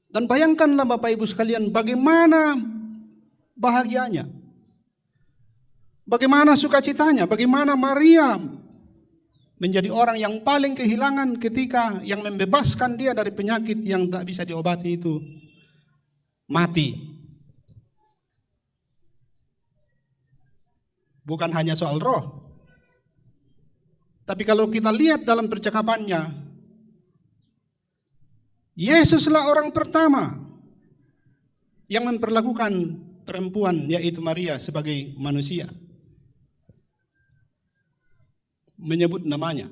Dan bayangkanlah Bapak Ibu sekalian bagaimana bahagianya, bagaimana sukacitanya, bagaimana Maria menjadi orang yang paling kehilangan ketika yang membebaskan dia dari penyakit yang tak bisa diobati itu mati. Bukan hanya soal roh, tapi kalau kita lihat dalam percakapannya, Yesuslah orang pertama yang memperlakukan perempuan, yaitu Maria, sebagai manusia, menyebut namanya.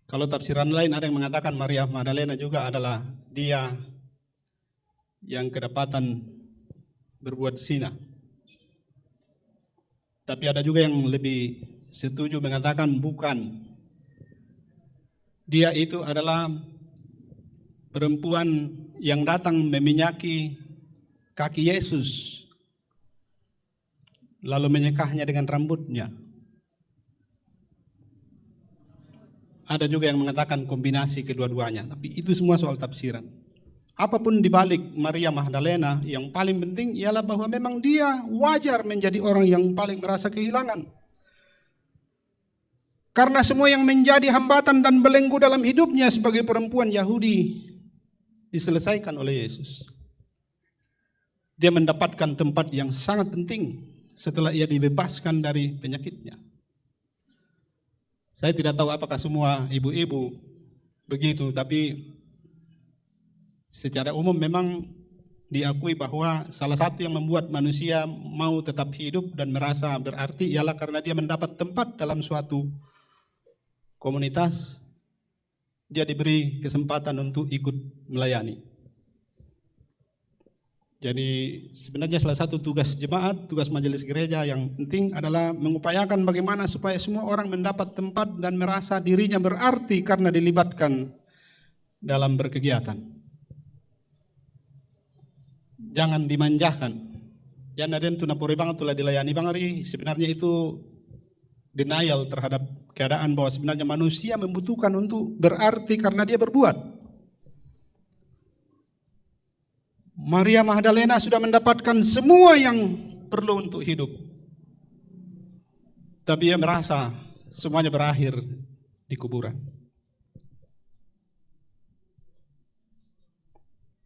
Kalau tafsiran lain ada yang mengatakan Maria Magdalena juga adalah dia yang kedapatan berbuat zina. Tapi ada juga yang lebih setuju mengatakan bukan. Dia itu adalah perempuan yang datang meminyaki kaki Yesus, lalu menyekahnya dengan rambutnya. Ada juga yang mengatakan kombinasi kedua-duanya, tapi itu semua soal tafsiran. Apapun dibalik Maria Magdalena, yang paling penting ialah bahwa memang dia wajar menjadi orang yang paling merasa kehilangan. Karena semua yang menjadi hambatan dan belenggu dalam hidupnya sebagai perempuan Yahudi diselesaikan oleh Yesus. Dia mendapatkan tempat yang sangat penting setelah ia dibebaskan dari penyakitnya. Saya tidak tahu apakah semua ibu-ibu begitu, tapi secara umum memang diakui bahwa salah satu yang membuat manusia mau tetap hidup dan merasa berarti ialah karena dia mendapat tempat dalam suatu komunitas, dia diberi kesempatan untuk ikut melayani. Jadi sebenarnya salah satu tugas jemaat, tugas majelis gereja yang penting adalah mengupayakan bagaimana supaya semua orang mendapat tempat dan merasa dirinya berarti karena dilibatkan dalam berkegiatan. Jangan dimanjakan. Jangan ada yang tunapuri banget tulah dilayani bangari. Sebenarnya itu denial terhadap keadaan bahwa sebenarnya manusia membutuhkan untuk berarti karena dia berbuat. Maria Magdalena sudah mendapatkan semua yang perlu untuk hidup, tapi ia merasa semuanya berakhir di kuburan.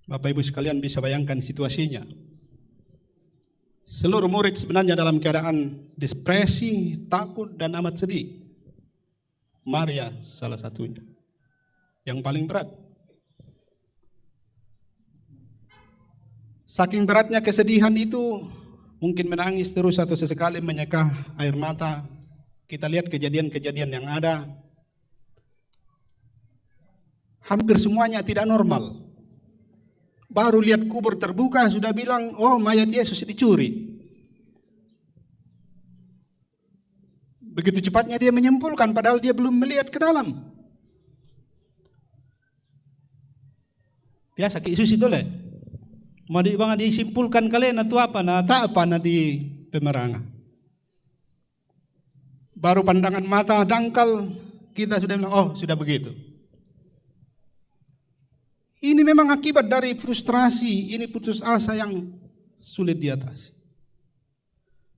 Bapak Ibu sekalian bisa bayangkan situasinya. Seluruh murid sebenarnya dalam keadaan depresi, takut, dan amat sedih. Maria salah satunya, yang paling berat. Saking beratnya kesedihan itu, mungkin menangis terus atau sesekali menyekah air mata. Kita lihat kejadian-kejadian yang ada, hampir semuanya tidak normal. Baru lihat kubur terbuka sudah bilang, oh mayat Yesus dicuri. Begitu cepatnya dia menyimpulkan padahal dia belum melihat ke dalam. Biasa ke Yesus itu leh. Mau disimpulkan kalian atau apa? Nah tak apa di pemeranga. Baru pandangan mata dangkal kita sudah bilang, oh sudah begitu. Ini memang akibat dari frustrasi, ini putus asa yang sulit diatasi.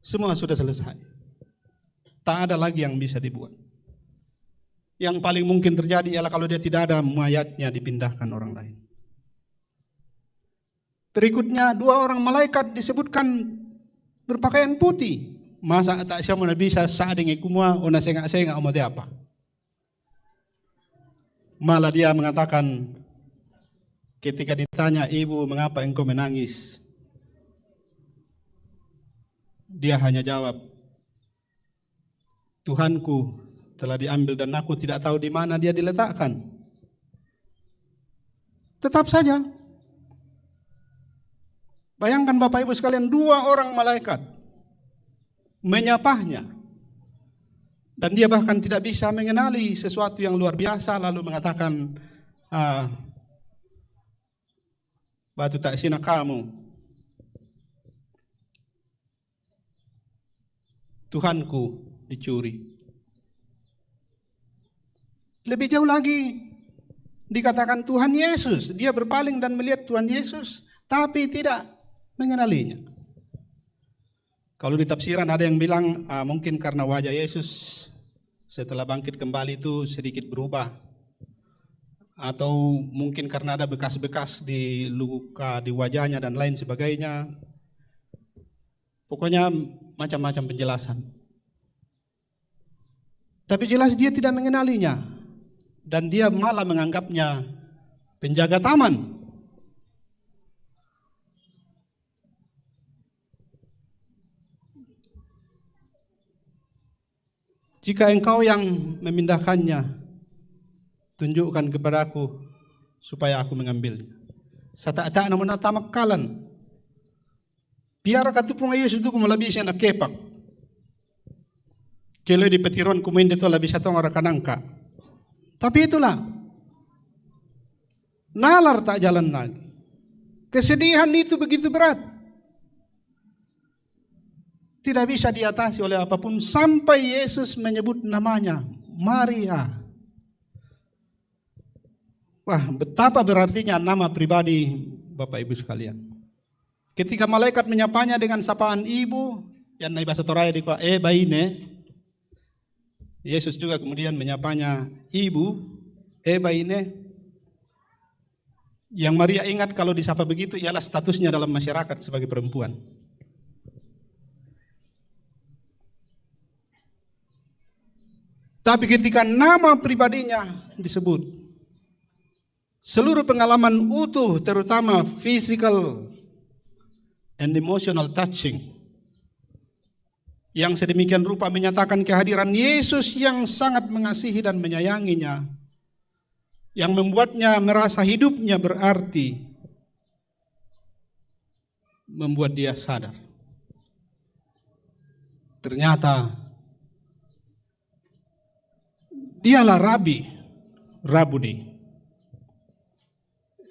Semua sudah selesai. Tak ada lagi yang bisa dibuat. Yang paling mungkin terjadi ialah kalau dia tidak ada, mayatnya dipindahkan orang lain. Berikutnya 2 orang malaikat disebutkan berpakaian putih. Masa tak siapa bisa saading ikumua ona senga-senga omode apa. Malah dia mengatakan ketika ditanya, ibu mengapa engkau menangis? Dia hanya jawab, Tuhanku telah diambil dan aku tidak tahu di mana dia diletakkan. Tetap saja. Bayangkan Bapak Ibu sekalian, 2 orang malaikat menyapahnya. Dan dia bahkan tidak bisa mengenali sesuatu yang luar biasa lalu mengatakan, batu tak sina kamu. Tuhanku dicuri. Lebih jauh lagi dikatakan Tuhan Yesus. Dia berpaling dan melihat Tuhan Yesus, tapi tidak mengenalinya. Kalau di tafsiran ada yang bilang mungkin karena wajah Yesus setelah bangkit kembali itu sedikit berubah. Atau mungkin karena ada bekas-bekas di luka di wajahnya dan lain sebagainya. Pokoknya macam-macam penjelasan. Tapi jelas dia tidak mengenalinya. Dan dia malah menganggapnya penjaga taman. Jika engkau yang memindahkannya, tunjukkan kepadaku supaya aku mengambilnya. Sata-ata namun tamakkalan. Biar katupung Yesus itu kumalabisya na kepak. Kelo di petiron kumain dito labis atong arakanangka. Tapi itulah, nalar tak jalan lagi. Kesedihan itu begitu berat. Tidak bisa diatasi oleh apapun sampai Yesus menyebut namanya, Maria. Wah, betapa berartinya nama pribadi Bapak Ibu sekalian. Ketika malaikat menyapanya dengan sapaan ibu, yang naik bahasa Toraya dikwa baine. Yesus juga kemudian menyapanya ibu, baine. Yang Maria ingat kalau disapa begitu ialah statusnya dalam masyarakat sebagai perempuan. Tapi ketika nama pribadinya disebut, seluruh pengalaman utuh terutama physical and emotional touching yang sedemikian rupa menyatakan kehadiran Yesus yang sangat mengasihi dan menyayanginya, yang membuatnya merasa hidupnya berarti, membuat dia sadar. Ternyata dialah Rabuni.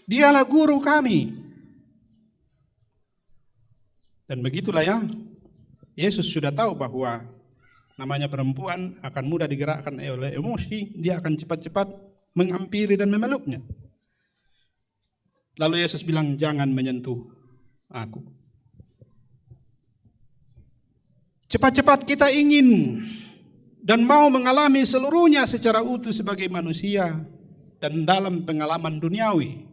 Dialah guru kami. Dan begitulah ya, Yesus sudah tahu bahwa namanya perempuan akan mudah digerakkan oleh emosi, dia akan cepat-cepat menghampiri dan memeluknya. Lalu Yesus bilang, jangan menyentuh aku. Cepat-cepat kita ingin dan mau mengalami seluruhnya secara utuh sebagai manusia dan dalam pengalaman duniawi.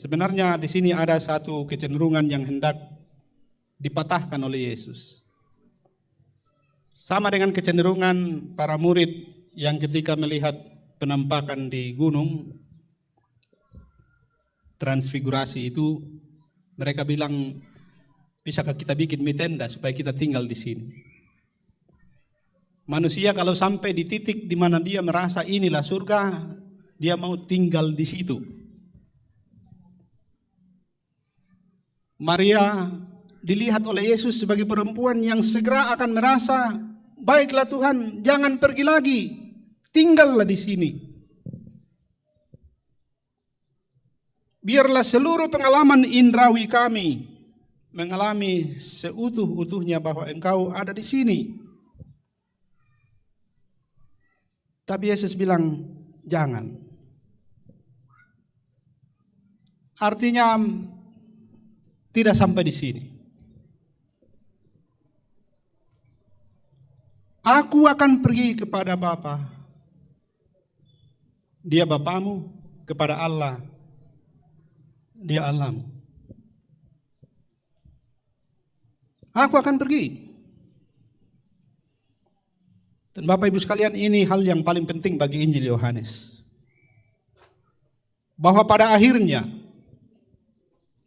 Sebenarnya di sini ada satu kecenderungan yang hendak dipatahkan oleh Yesus. Sama dengan kecenderungan para murid yang ketika melihat penampakan di gunung transfigurasi itu, mereka bilang, bisakah kita bikin tenda supaya kita tinggal di sini? Manusia kalau sampai di titik di mana dia merasa inilah surga, dia mau tinggal di situ. Maria dilihat oleh Yesus sebagai perempuan yang segera akan merasa, baiklah Tuhan, jangan pergi lagi, tinggallah di sini. Biarlah seluruh pengalaman indrawi kami mengalami seutuh-utuhnya bahwa Engkau ada di sini. Tapi Yesus bilang, jangan. Artinya tidak sampai di sini. Aku akan pergi kepada Bapa. Dia Bapamu, kepada Allah. Dia Allahmu. Aku akan pergi. Dan Bapak Ibu sekalian, ini hal yang paling penting bagi Injil Yohanes. Bahwa pada akhirnya,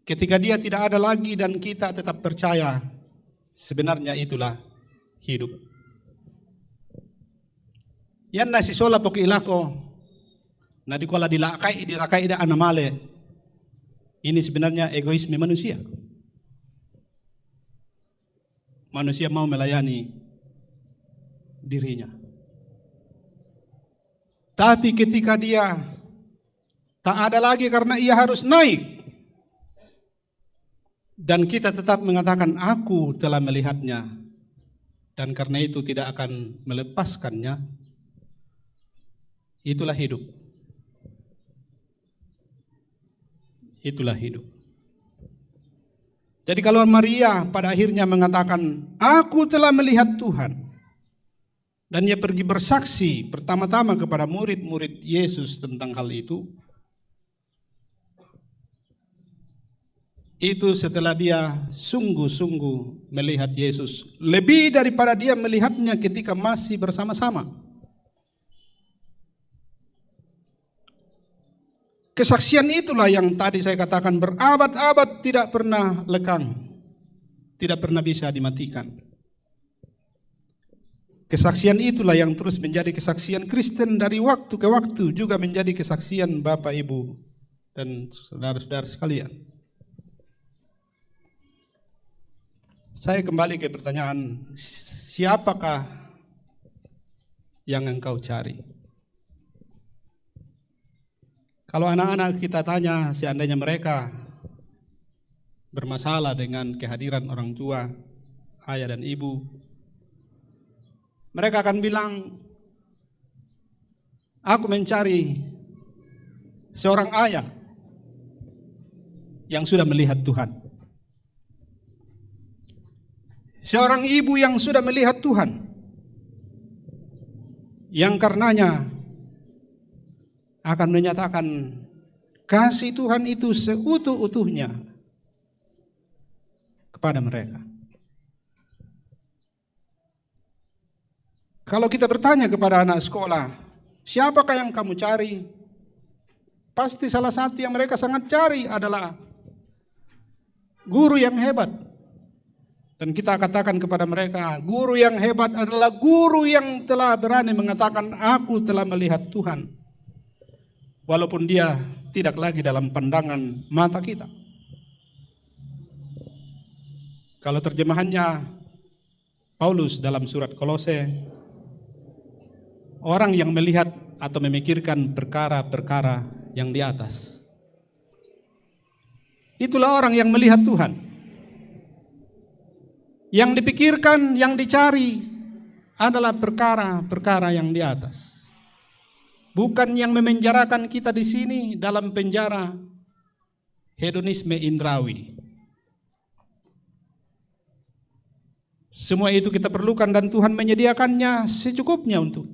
ketika dia tidak ada lagi dan kita tetap percaya, sebenarnya itulah hidup. Yan nasi sola poki ilako, na di kola dirakai da anamale. Ini sebenarnya egoisme manusia. Manusia mau melayani dirinya. Tapi ketika dia tak ada lagi karena ia harus naik, dan kita tetap mengatakan aku telah melihatnya dan karena itu tidak akan melepaskannya, Itulah hidup. Itulah hidup. Jadi kalau Maria pada akhirnya mengatakan, aku telah melihat Tuhan. Dan dia pergi bersaksi pertama-tama kepada murid-murid Yesus tentang hal itu. Itu setelah dia sungguh-sungguh melihat Yesus. Lebih daripada dia melihatnya ketika masih bersama-sama. Kesaksian itulah yang tadi saya katakan berabad-abad tidak pernah lekang. Tidak pernah bisa dimatikan. Kesaksian itulah yang terus menjadi kesaksian Kristen dari waktu ke waktu, juga menjadi kesaksian Bapak, Ibu, dan saudara-saudara sekalian. Saya kembali ke pertanyaan, siapakah yang engkau cari? Kalau anak-anak kita tanya, seandainya mereka bermasalah dengan kehadiran orang tua, ayah dan ibu, mereka akan bilang, aku mencari seorang ayah yang sudah melihat Tuhan. Seorang ibu yang sudah melihat Tuhan. Yang karenanya akan menyatakan kasih Tuhan itu seutuh-utuhnya kepada mereka. Kalau kita bertanya kepada anak sekolah, siapakah yang kamu cari? Pasti salah satu yang mereka sangat cari adalah guru yang hebat. Dan kita katakan kepada mereka, guru yang hebat adalah guru yang telah berani mengatakan, aku telah melihat Tuhan. Walaupun dia tidak lagi dalam pandangan mata kita. Kalau terjemahannya Paulus dalam surat Kolose, orang yang melihat atau memikirkan perkara-perkara yang di atas. Itulah orang yang melihat Tuhan. Yang dipikirkan, yang dicari adalah perkara-perkara yang di atas. Bukan yang memenjarakan kita di sini dalam penjara hedonisme indrawi. Semua itu kita perlukan dan Tuhan menyediakannya secukupnya untuk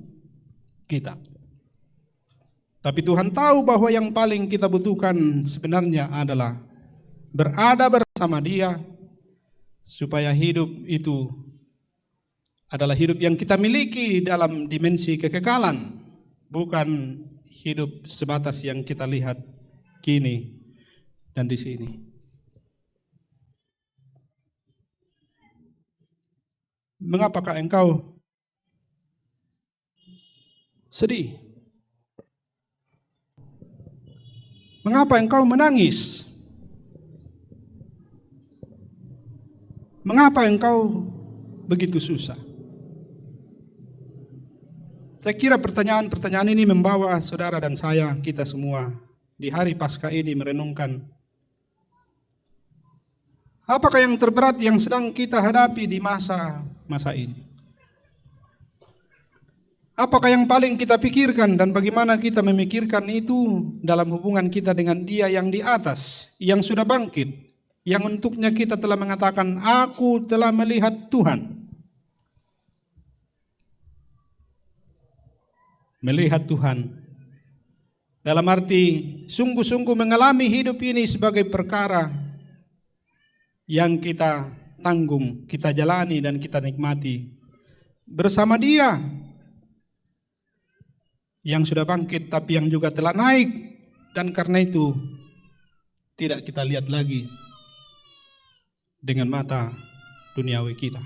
kita. Tapi Tuhan tahu bahwa yang paling kita butuhkan sebenarnya adalah berada bersama Dia, supaya hidup itu adalah hidup yang kita miliki dalam dimensi kekekalan, bukan hidup sebatas yang kita lihat kini dan di sini. Mengapakah engkau sedih? Mengapa engkau menangis? Mengapa engkau begitu susah? Saya kira pertanyaan-pertanyaan ini membawa saudara dan saya, kita semua di hari Paskah ini merenungkan apakah yang terberat yang sedang kita hadapi di masa ini. Apakah yang paling kita pikirkan dan bagaimana kita memikirkan itu dalam hubungan kita dengan Dia yang di atas, yang sudah bangkit, yang untuknya kita telah mengatakan, aku telah melihat Tuhan. Melihat Tuhan dalam arti sungguh-sungguh mengalami hidup ini sebagai perkara yang kita tanggung, kita jalani dan kita nikmati bersama Dia yang sudah bangkit tapi yang juga telah naik, dan karena itu tidak kita lihat lagi dengan mata duniawi kita.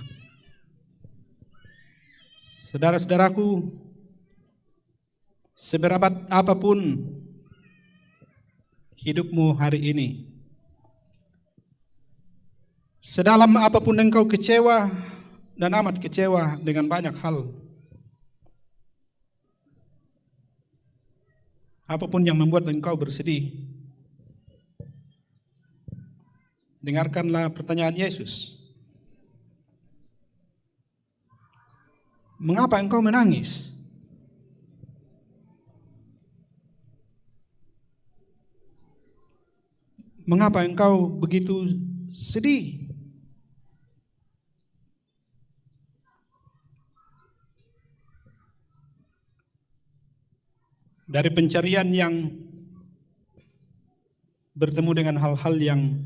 Saudara-saudaraku, seberat apapun hidupmu hari ini, sedalam apapun engkau kecewa dan amat kecewa dengan banyak hal, apapun yang membuat engkau bersedih, dengarkanlah pertanyaan Yesus. Mengapa engkau menangis? Mengapa engkau begitu sedih? Dari pencarian yang bertemu dengan hal-hal yang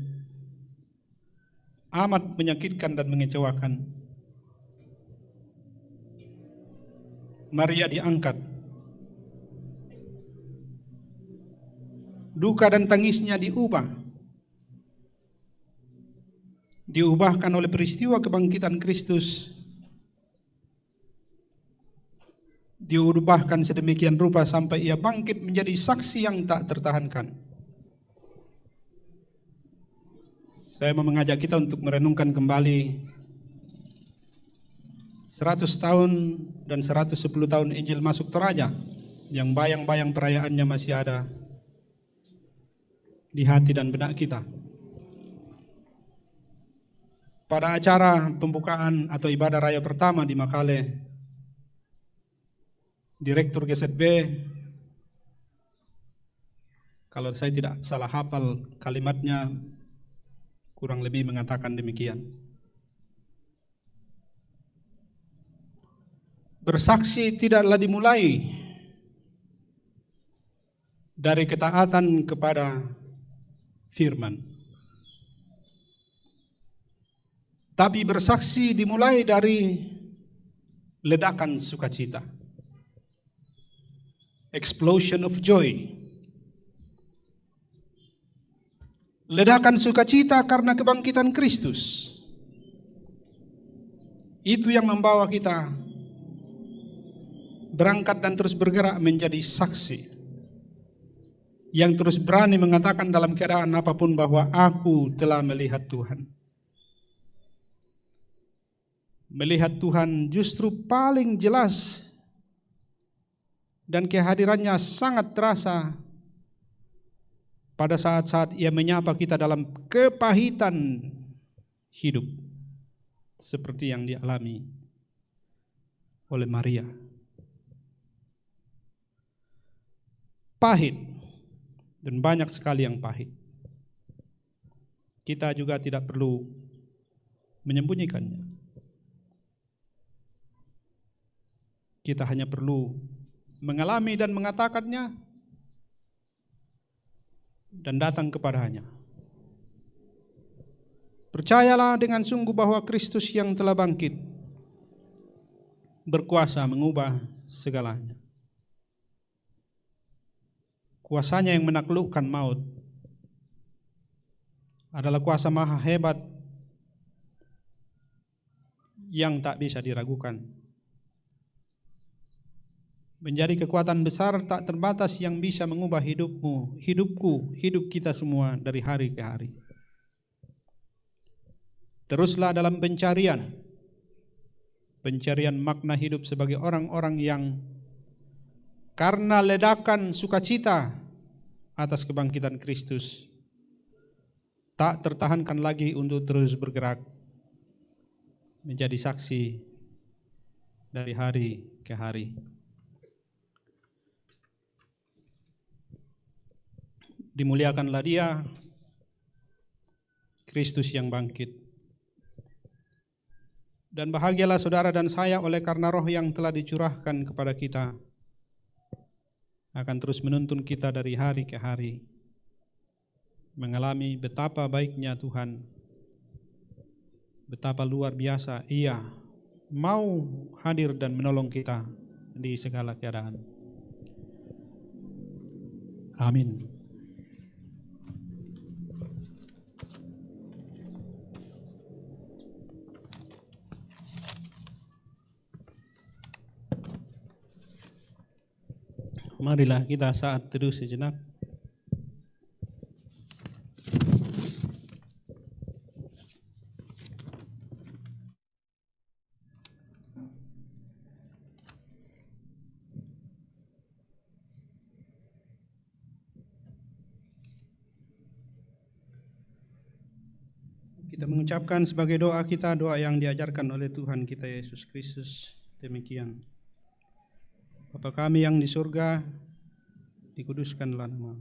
amat menyakitkan dan mengecewakan, Maria diangkat. Duka dan tangisnya diubahkan oleh peristiwa kebangkitan Kristus, diubahkan sedemikian rupa sampai ia bangkit menjadi saksi yang tak tertahankan. Saya mau mengajak kita untuk merenungkan kembali 100 tahun dan 110 tahun Injil masuk Toraja, yang bayang-bayang perayaannya masih ada di hati dan benak kita. Pada acara pembukaan atau ibadah raya pertama di Makale, Direktur GZB, kalau saya tidak salah hafal kalimatnya, kurang lebih mengatakan demikian. Bersaksi tidaklah dimulai dari ketaatan kepada firman, tapi bersaksi dimulai dari ledakan sukacita, explosion of joy. Ledakan sukacita karena kebangkitan Kristus. Itu yang membawa kita berangkat dan terus bergerak menjadi saksi, yang terus berani mengatakan dalam keadaan apapun bahwa aku telah melihat Tuhan. Melihat Tuhan justru paling jelas dan kehadirannya sangat terasa pada saat-saat ia menyapa kita dalam kepahitan hidup, seperti yang dialami oleh Maria. Pahit, dan banyak sekali yang pahit. Kita juga tidak perlu menyembunyikannya. Kita hanya perlu mengalami dan mengatakannya dan datang kepadanya. Percayalah dengan sungguh bahwa Kristus yang telah bangkit berkuasa mengubah segalanya. Kuasanya yang menaklukkan maut adalah kuasa maha hebat yang tak bisa diragukan. Menjadi kekuatan besar tak terbatas yang bisa mengubah hidupmu, hidupku, hidup kita semua dari hari ke hari. Teruslah dalam pencarian makna hidup sebagai orang-orang yang karena ledakan sukacita atas kebangkitan Kristus tak tertahankan lagi untuk terus bergerak menjadi saksi dari hari ke hari. Dimuliakanlah Dia, Kristus yang bangkit. Dan bahagialah saudara dan saya oleh karena roh yang telah dicurahkan kepada kita akan terus menuntun kita dari hari ke hari, mengalami betapa baiknya Tuhan, betapa luar biasa Ia mau hadir dan menolong kita di segala keadaan. Amin. Marilah kita saat teduh sejenak. Kita mengucapkan sebagai doa kita, doa yang diajarkan oleh Tuhan kita Yesus Kristus. Demikian. Bapa kami yang di surga, dikuduskanlah nama.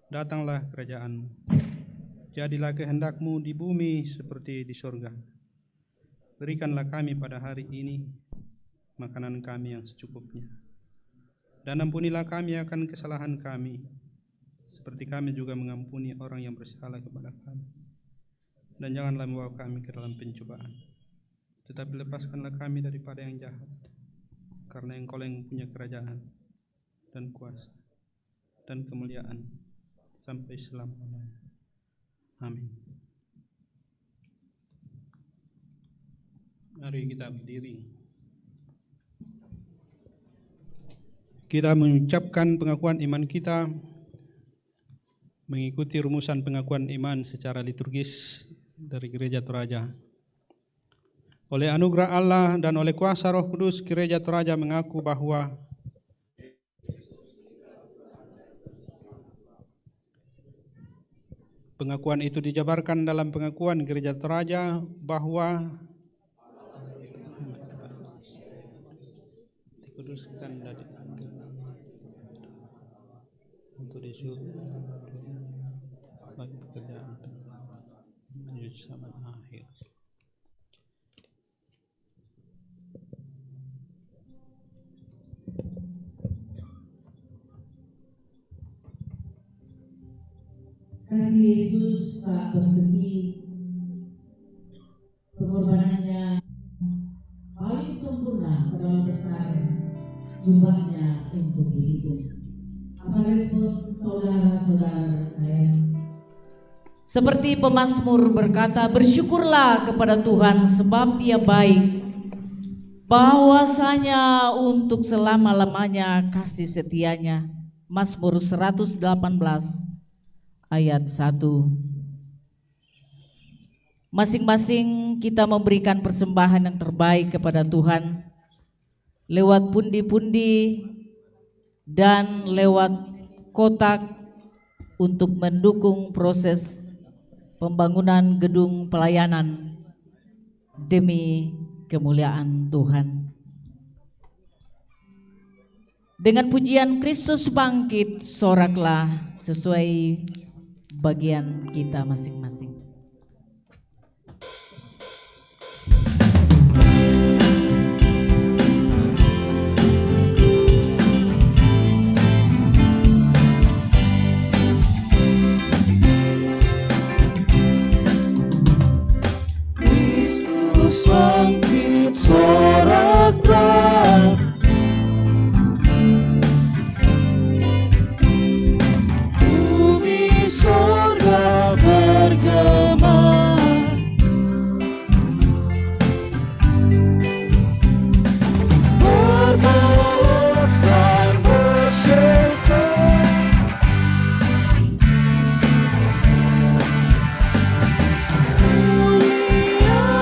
datanglah kerajaan-Mu. Jadilah kehendak-Mu di bumi seperti di sorga. Berikanlah kami pada hari ini makanan kami yang secukupnya. Dan ampunilah kami akan kesalahan kami, seperti kami juga mengampuni orang yang bersalah kepada kami. Dan janganlah membawa kami ke dalam pencobaan, tetapi lepaskanlah kami daripada yang jahat, karena Engkau yang punya kerajaan dan kuasa dan kemuliaan sampai selama-lamanya. Amin. Mari kita berdiri. Kita mengucapkan pengakuan iman kita mengikuti rumusan pengakuan iman secara liturgis dari Gereja Toraja. Oleh anugerah Allah dan oleh kuasa Roh Kudus, Gereja Toraja mengaku bahwa pengakuan itu dijabarkan dalam pengakuan Gereja Toraja bahwa dikuduskan dari untuk disuruh bagi pekerjaan menuju zaman akhir. Kasih Yesus tak berhenti, pengorbanannya paling sempurna terlalu besar jumlahnya untuk dihitung. Apa respon saudara-saudara saya? Seperti pemazmur berkata, bersyukurlah kepada Tuhan sebab Ia baik, bahwasanya untuk selama-lamanya kasih setianya. Mazmur 118 ayat 1. Masing-masing kita memberikan persembahan yang terbaik kepada Tuhan lewat pundi-pundi dan lewat kotak untuk mendukung proses pembangunan gedung pelayanan demi kemuliaan Tuhan. Dengan pujian Kristus bangkit, soraklah sesuai bagian kita masing-masing. Kristus bangkit, soraklah, bumi sorga bergema, berbalasan bersyukur, muliakan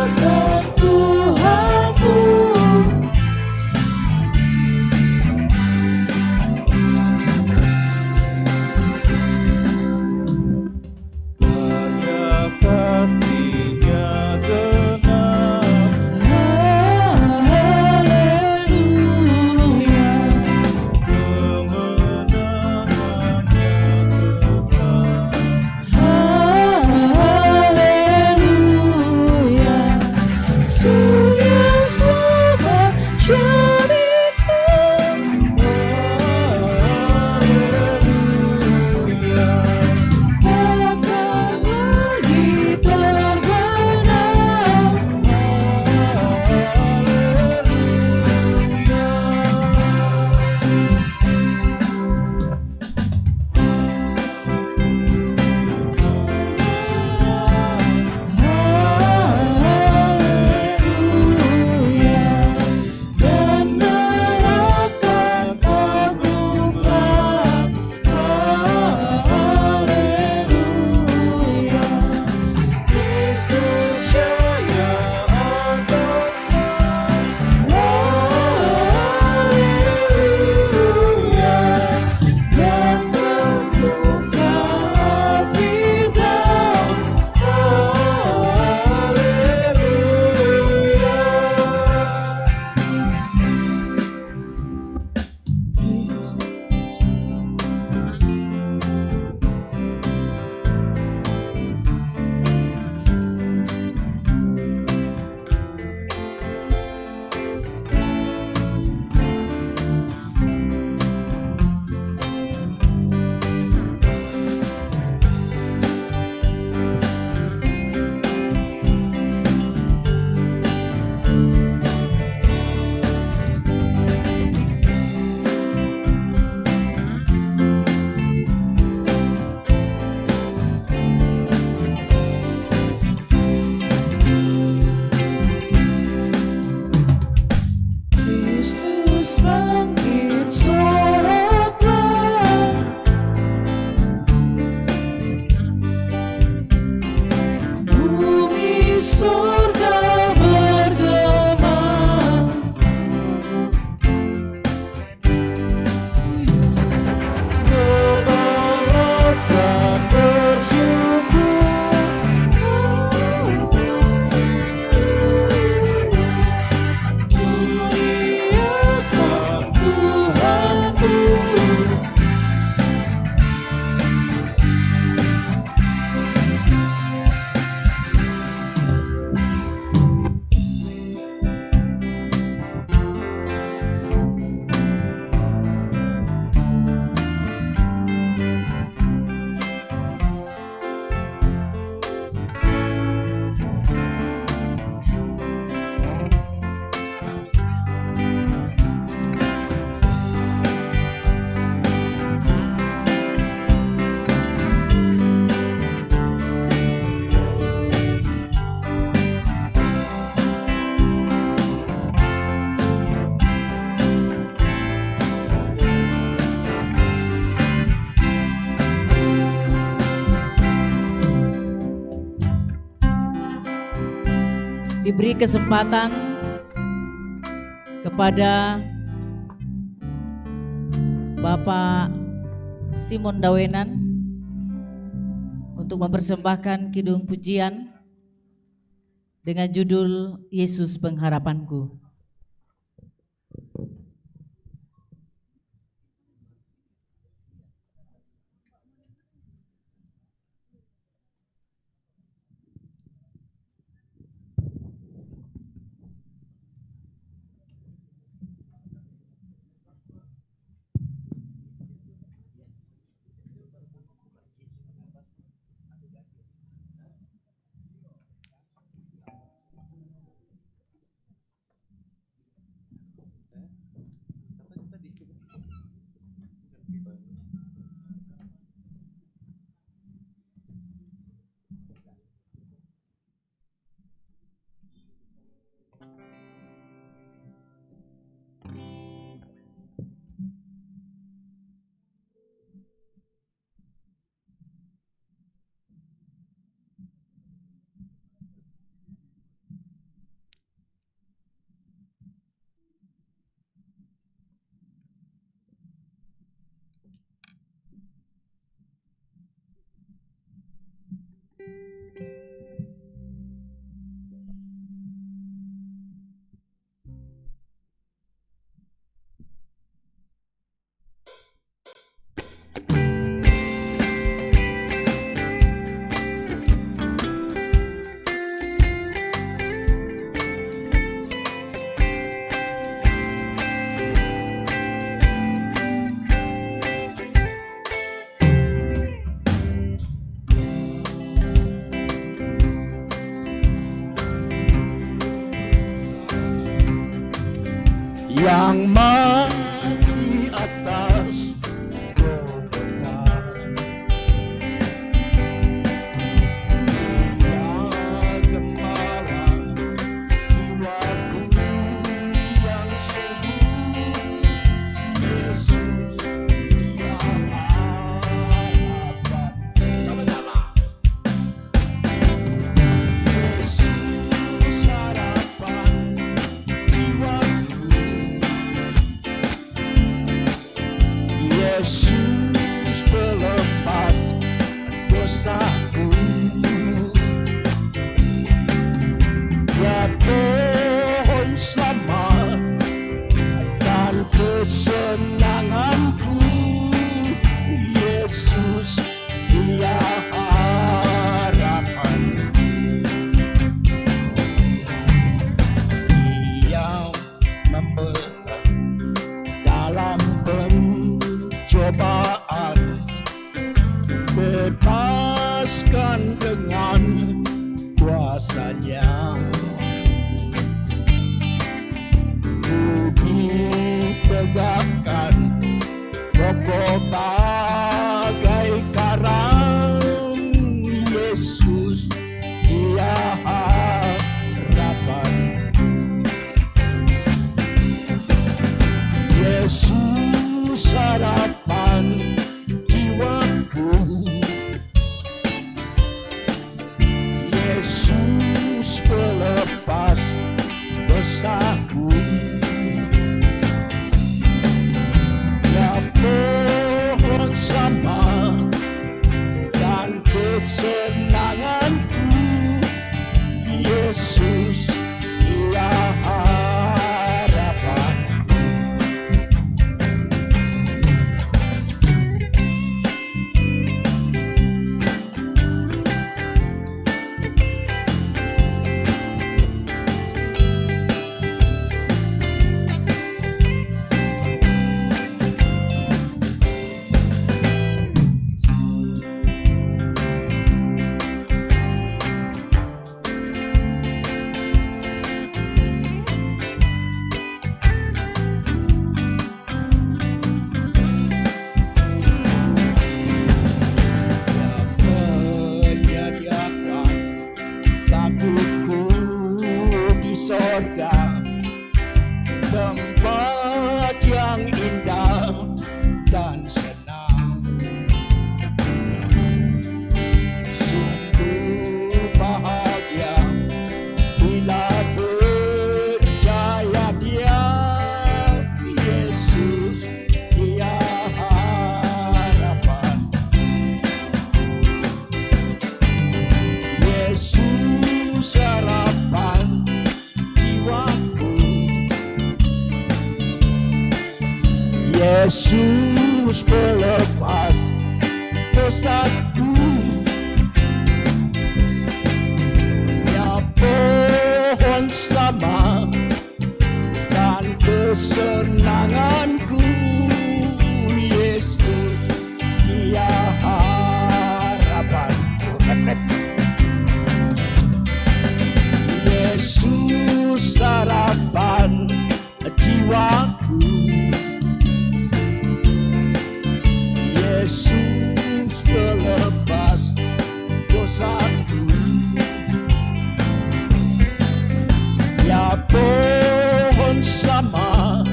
Tuhanmu, diberi kesempatan kepada Bapak Simon Dawenan untuk mempersembahkan kidung pujian dengan judul Yesus Pengharapanku. Yang mati atas Golgota, Dia gembala jiwaku yang sungguh. Yesus, Dia harapan. Sama-sama. Yesus harapan jiwaku. Yesus pelepas dosaku. Ya pohon selamat dan kesenanganku, Yesus dia harapanku. Yesus harapan jiwaku. Yesus pelepas dosaku. Ya pohon selamat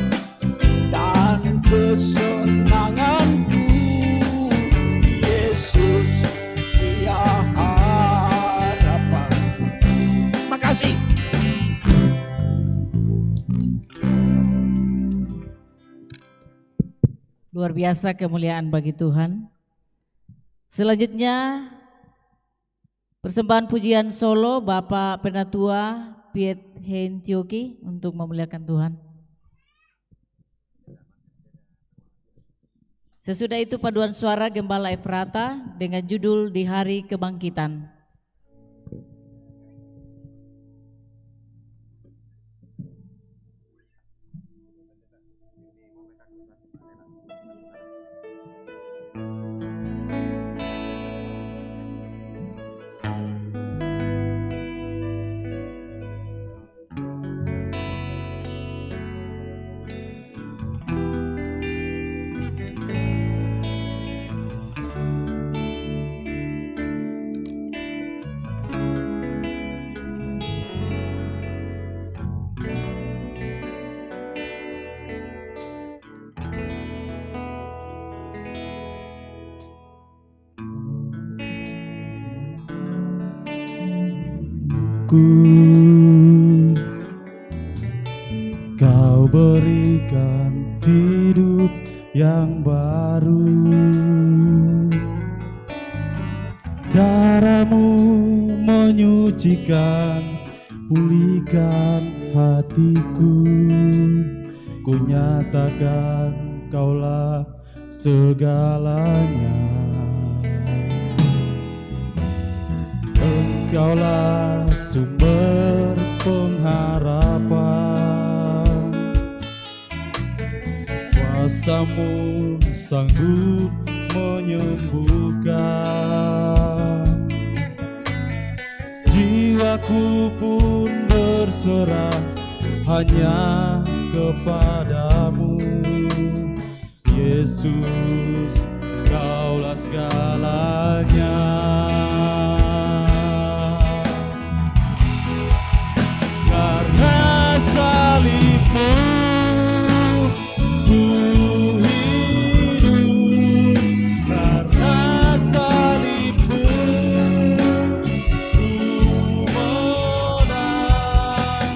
dan kesenanganku, Yesus dia harapan. Makasih. Luar biasa kemuliaan bagi Tuhan. Selanjutnya persembahan pujian solo Bapak Penatua Piet Hentioki untuk memuliakan Tuhan. Sesudah itu paduan suara Gembala Efrata dengan judul Di Hari Kebangkitan. Kau berikan hidup yang baru, darah-Mu menyucikan, pulihkan hatiku. Ku nyatakan Kaulah segalanya. Engkaulah sumber pengharapan, kuasa-Mu sanggup menyembuhkan. Jiwaku pun berserah hanya kepadamu, Yesus, Kaulah segalanya. Karena salib-Mu ku hidup, karena salib-Mu ku menang.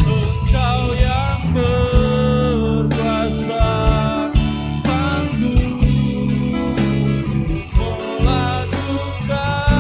Engkau yang berkuasa sanggup melakukan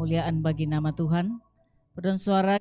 kemuliaan bagi nama Tuhan. Paduan suara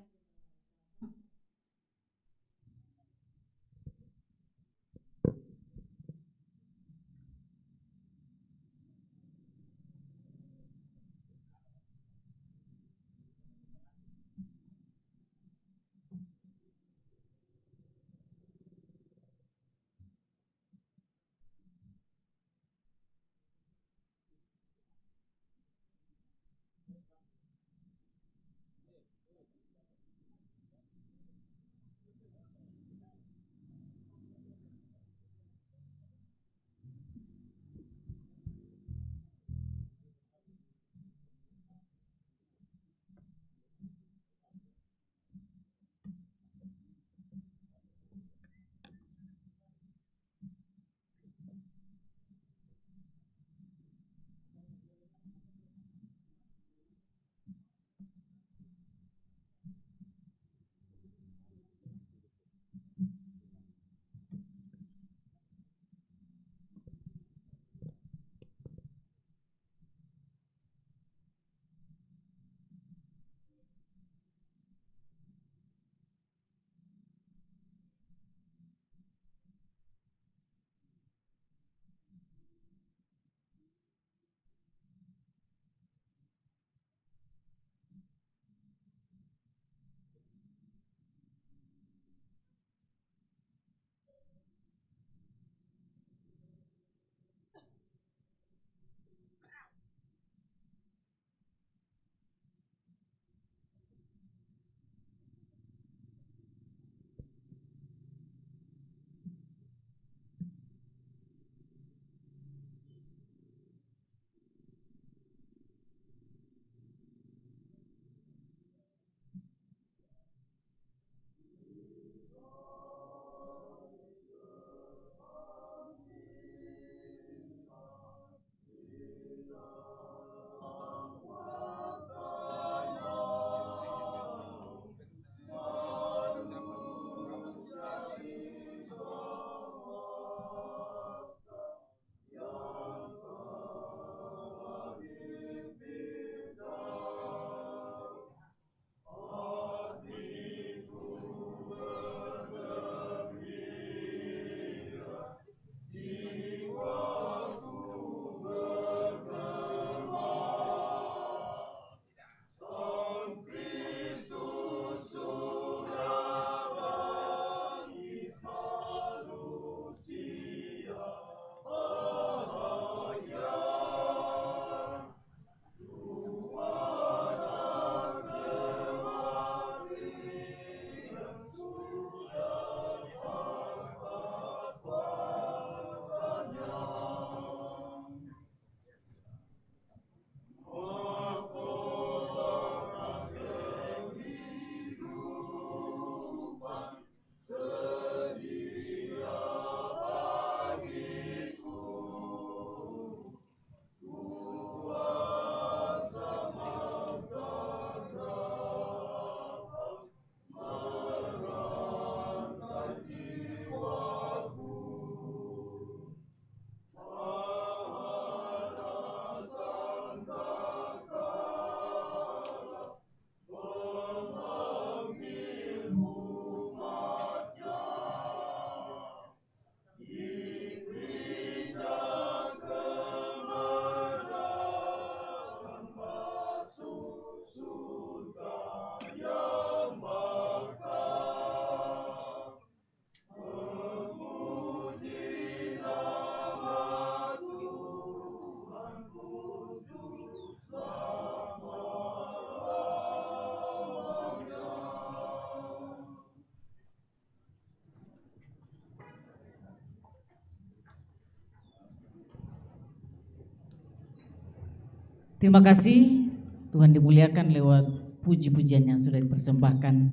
terima kasih, Tuhan dimuliakan lewat puji-pujian yang sudah dipersembahkan.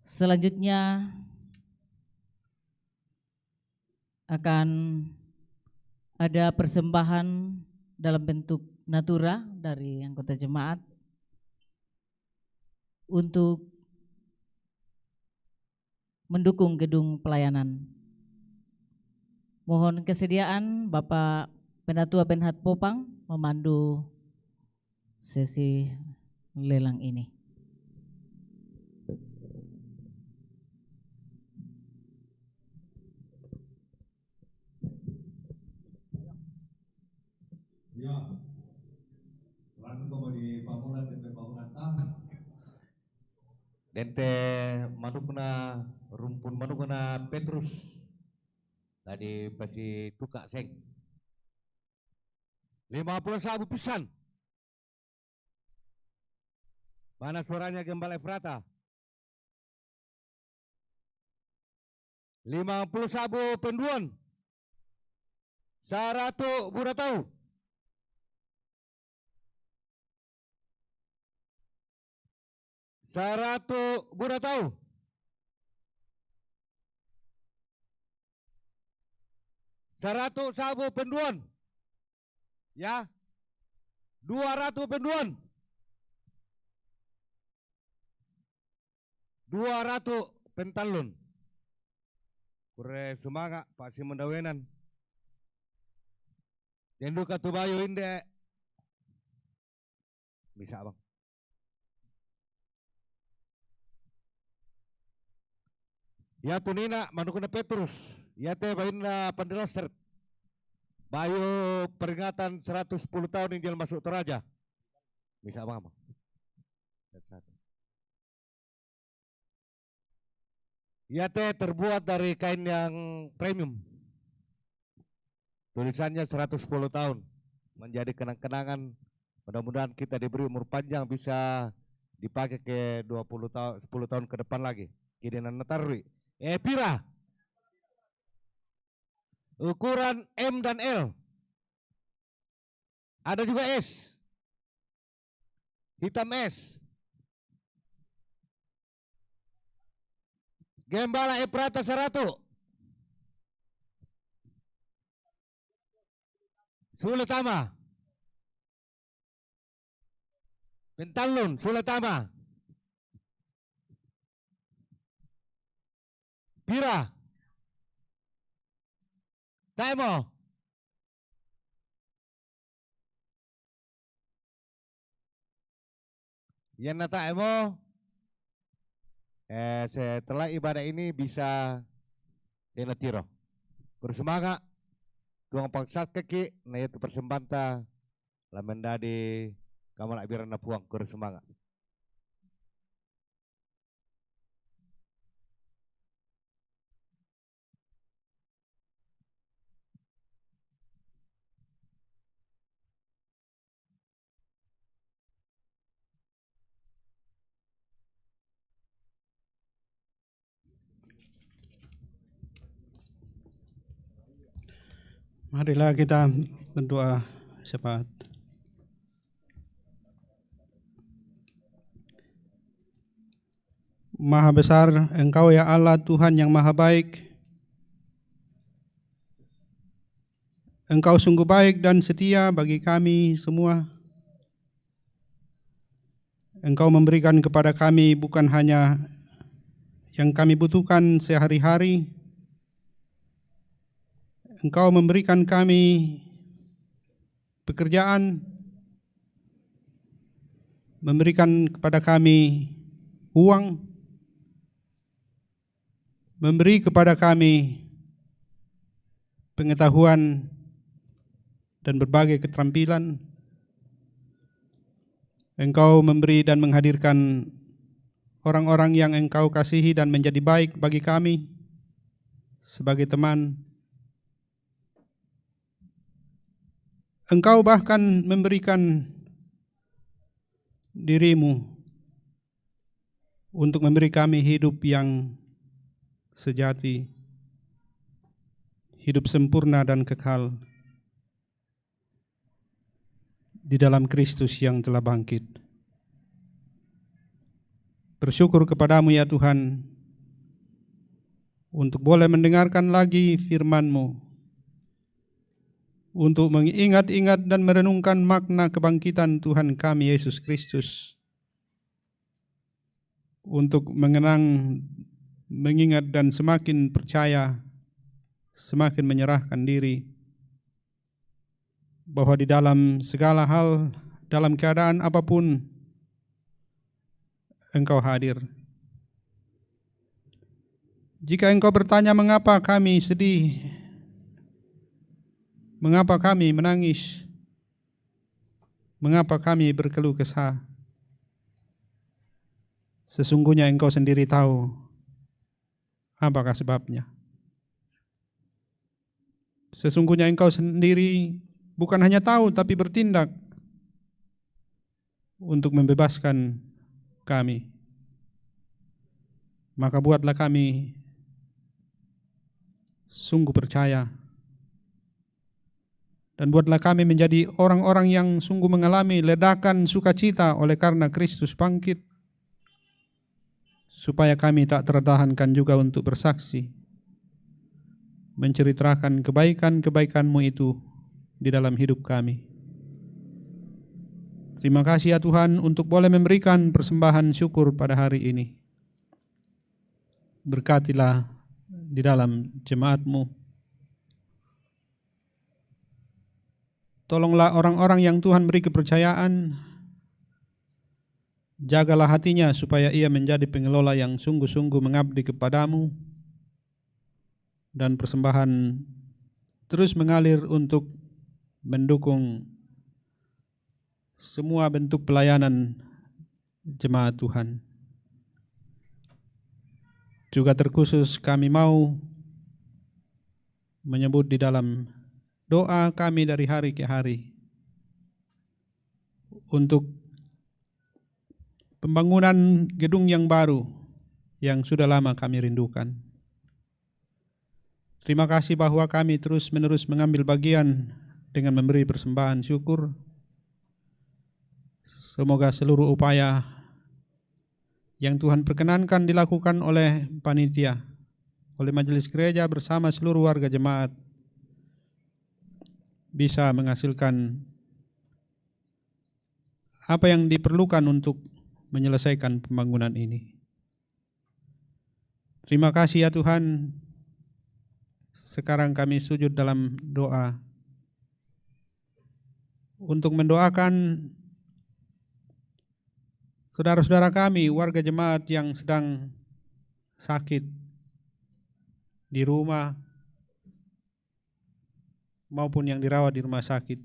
Selanjutnya akan ada persembahan dalam bentuk natura dari anggota jemaat untuk mendukung gedung pelayanan. Mohon kesediaan Bapak Penatua Benhat Popang memandu sesi lelang ini. Ya, lalu kemudian bangunan DP bangunan Dente manukna rumpun manukna Petrus tadi pasti tukak seng 50.000 pisan. Mana suaranya Gembala Efrata? 50.000 penduan. 100 buratau. 100 buratau. 100 sabu penduan. Ya. 200 penduan. 200 pentalun. Kure semangat Pak Simon Dawenan. Jendu katubayo inde. Bisa bang. Ya tunina manukuna Petrus. Ya teh bainna Pandelosert. Bayu peringatan 110 tahun Injil masuk Toraja. Bisa bang. Ya teh terbuat dari kain yang premium. Tulisannya 110 tahun. Menjadi kenang-kenangan. Mudah-mudahan kita diberi umur panjang bisa dipakai ke 20 tahun, 10 tahun ke depan lagi. Kirinan natarui. Pira. Ukuran M dan L. Ada juga S. Hitam S. Gembala Efrata 100. Suletama. Pentalun Suletama. Pira. Taimo. Yang nataimo. Setelah ibadah ini bisa dinatiro. Bersemangat. Tuang pangsat keki. Nah itu persembanta. Lamenda di kamar abirana puang. Bersemangat. Marilah kita berdoa syafaat. Maha besar Engkau ya Allah Tuhan yang maha baik. Engkau sungguh baik dan setia bagi kami semua. Engkau memberikan kepada kami bukan hanya yang kami butuhkan sehari-hari. Engkau memberikan kami pekerjaan, memberikan kepada kami uang, memberi kepada kami pengetahuan dan berbagai keterampilan. Engkau memberi dan menghadirkan orang-orang yang Engkau kasihi dan menjadi baik bagi kami sebagai teman. Engkau bahkan memberikan dirimu untuk memberi kami hidup yang sejati, hidup sempurna dan kekal di dalam Kristus yang telah bangkit. Bersyukur kepadamu ya Tuhan untuk boleh mendengarkan lagi firman-Mu, untuk mengingat-ingat dan merenungkan makna kebangkitan Tuhan kami Yesus Kristus, untuk mengenang, mengingat dan semakin percaya, semakin menyerahkan diri bahwa di dalam segala hal dalam keadaan apapun Engkau hadir. Jika Engkau bertanya mengapa kami sedih, mengapa kami menangis, mengapa kami berkeluh kesah, sesungguhnya Engkau sendiri tahu apakah sebabnya. Sesungguhnya Engkau sendiri bukan hanya tahu tapi bertindak untuk membebaskan kami. Maka buatlah kami sungguh percaya, dan buatlah kami menjadi orang-orang yang sungguh mengalami ledakan sukacita oleh karena Kristus bangkit, supaya kami tak tertahankan juga untuk bersaksi, menceritakan kebaikan-kebaikan-Mu itu di dalam hidup kami. Terima kasih ya Tuhan untuk boleh memberikan persembahan syukur pada hari ini. Berkatilah di dalam jemaat-Mu. Tolonglah orang-orang yang Tuhan beri kepercayaan, jagalah hatinya supaya ia menjadi pengelola yang sungguh-sungguh mengabdi kepadamu, dan persembahan terus mengalir untuk mendukung semua bentuk pelayanan jemaat Tuhan. Juga terkhusus kami mau menyebut di dalam doa kami dari hari ke hari untuk pembangunan gedung yang baru yang sudah lama kami rindukan. Terima kasih bahwa kami terus-menerus mengambil bagian dengan memberi persembahan syukur. Semoga seluruh upaya yang Tuhan perkenankan dilakukan oleh panitia, oleh majelis gereja bersama seluruh warga jemaat bisa menghasilkan apa yang diperlukan untuk menyelesaikan pembangunan ini. Terima kasih ya Tuhan. Sekarang kami sujud dalam doa untuk mendoakan saudara-saudara kami, warga jemaat yang sedang sakit di rumah maupun yang dirawat di rumah sakit.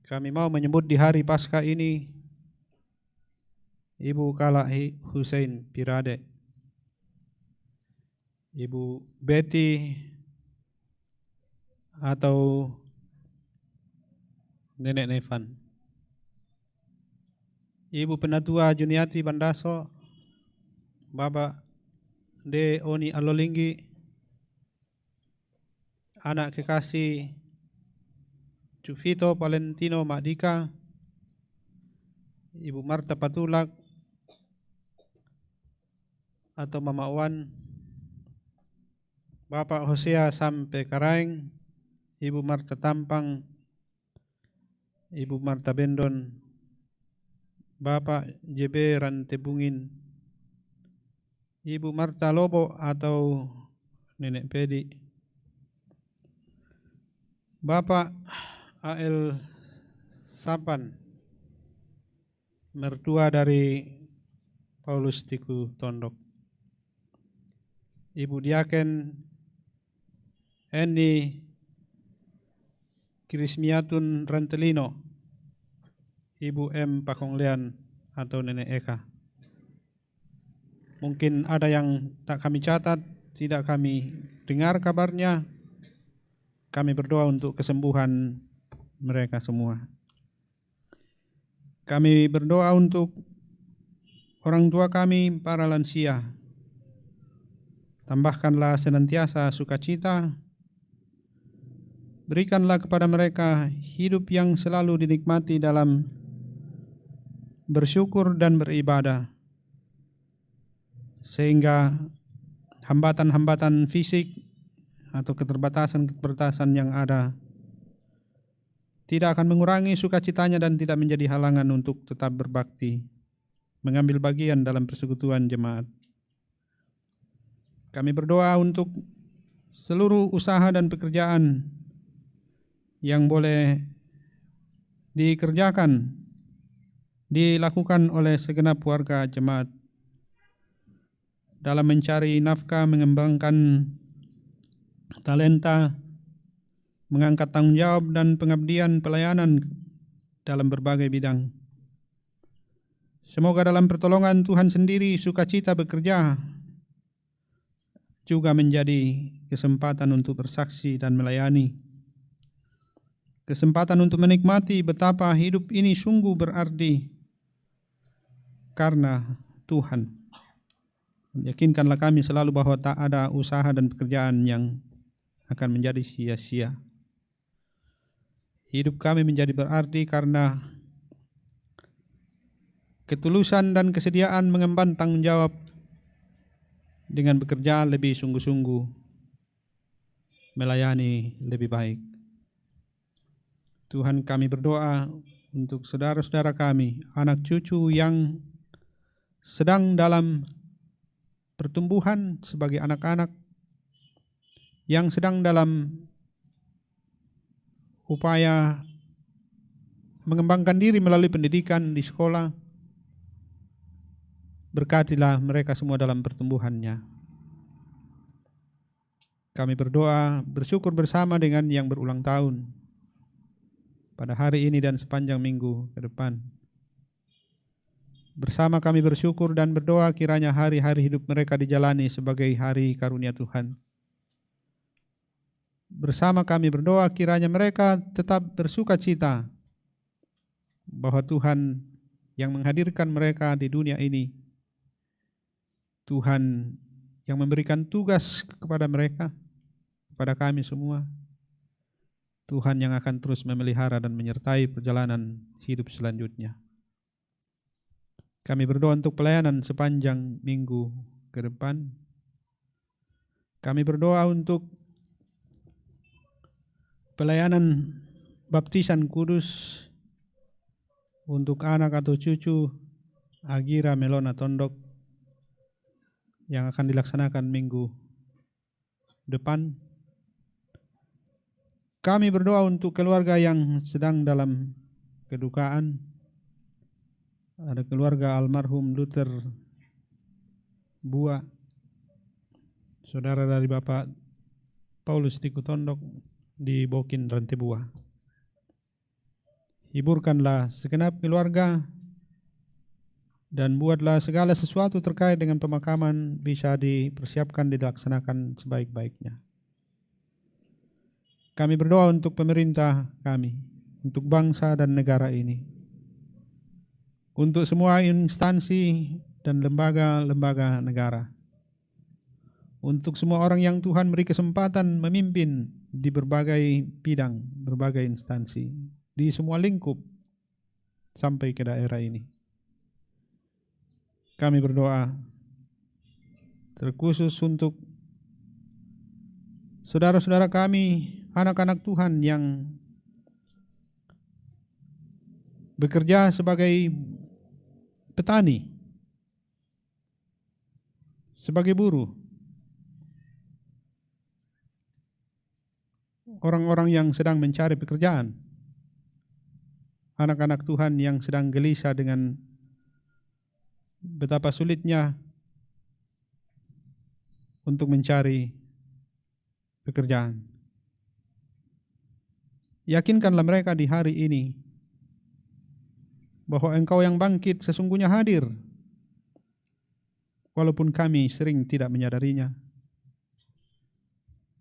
Kami mau menyebut di hari Paskah ini Ibu Kala Hussein Pirade, Ibu Betty atau Nenek Nevan, Ibu Penatua Juniati Bandaso, Bapak De Oni Alolinggi, anak kekasih Cuvito Valentino Madika, Ibu Marta Patulak atau Mama Wan, Bapak Hosea Sampe Karaeng, Ibu Marta Tampang, Ibu Marta Bendon, Bapak JB Rantebungin, Ibu Marta Lobo atau Nenek Pedi, Bapak AL Sapan, mertua dari Paulus Tiku Tondok, Ibu Diaken Eni Krismiatun Rantelino, Ibu M. Pakonglean atau Nenek Eka. Mungkin ada yang tak kami catat, tidak kami dengar kabarnya. Kami berdoa untuk kesembuhan mereka semua. Kami berdoa untuk orang tua kami, para lansia. Tambahkanlah senantiasa sukacita. Berikanlah kepada mereka hidup yang selalu dinikmati dalam bersyukur dan beribadah, sehingga hambatan-hambatan fisik atau keterbatasan-keterbatasan yang ada tidak akan mengurangi sukacitanya dan tidak menjadi halangan untuk tetap berbakti, mengambil bagian dalam persekutuan jemaat. Kami berdoa untuk seluruh usaha dan pekerjaan yang boleh dilakukan oleh segenap warga jemaat dalam mencari nafkah, mengembangkan talenta, mengangkat tanggung jawab dan pengabdian pelayanan dalam berbagai bidang. Semoga dalam pertolongan Tuhan sendiri sukacita bekerja juga menjadi kesempatan untuk bersaksi dan melayani. Kesempatan untuk menikmati betapa hidup ini sungguh berarti karena Tuhan. Yakinkanlah kami selalu bahwa tak ada usaha dan pekerjaan yang akan menjadi sia-sia. Hidup kami menjadi berarti karena ketulusan dan kesediaan mengemban tanggung jawab dengan bekerja lebih sungguh-sungguh, melayani lebih baik. Tuhan, kami berdoa untuk saudara-saudara kami, anak cucu yang sedang dalam pertumbuhan sebagai anak-anak, yang sedang dalam upaya mengembangkan diri melalui pendidikan di sekolah. Berkatilah mereka semua dalam pertumbuhannya. Kami berdoa, bersyukur bersama dengan yang berulang tahun pada hari ini dan sepanjang minggu ke depan. Bersama kami bersyukur dan berdoa kiranya hari-hari hidup mereka dijalani sebagai hari karunia Tuhan. Bersama kami berdoa kiranya mereka tetap bersuka cita bahwa Tuhan yang menghadirkan mereka di dunia ini, Tuhan yang memberikan tugas kepada mereka, kepada kami semua, Tuhan yang akan terus memelihara dan menyertai perjalanan hidup selanjutnya. Kami berdoa untuk pelayanan sepanjang minggu ke depan. Kami berdoa untuk pelayanan baptisan kudus untuk anak atau cucu Agira Melona Tondok yang akan dilaksanakan minggu depan. Kami berdoa untuk keluarga yang sedang dalam kedukaan. Ada keluarga almarhum Luther Bua, saudara dari Bapak Paulus Tiku Tondok di Bokin Rantai Bua. Hiburkanlah segenap keluarga dan buatlah segala sesuatu terkait dengan pemakaman bisa dipersiapkan, dilaksanakan sebaik-baiknya. Kami berdoa untuk pemerintah kami, untuk bangsa dan negara ini, untuk semua instansi dan lembaga-lembaga negara, untuk semua orang yang Tuhan beri kesempatan memimpin di berbagai bidang, berbagai instansi, di semua lingkup sampai ke daerah ini. Kami berdoa terkhusus untuk saudara-saudara kami, anak-anak Tuhan yang bekerja sebagai petani, sebagai buruh, orang-orang yang sedang mencari pekerjaan, anak-anak Tuhan yang sedang gelisah dengan betapa sulitnya untuk mencari pekerjaan. Yakinkanlah mereka di hari ini bahwa Engkau yang bangkit sesungguhnya hadir, walaupun kami sering tidak menyadarinya.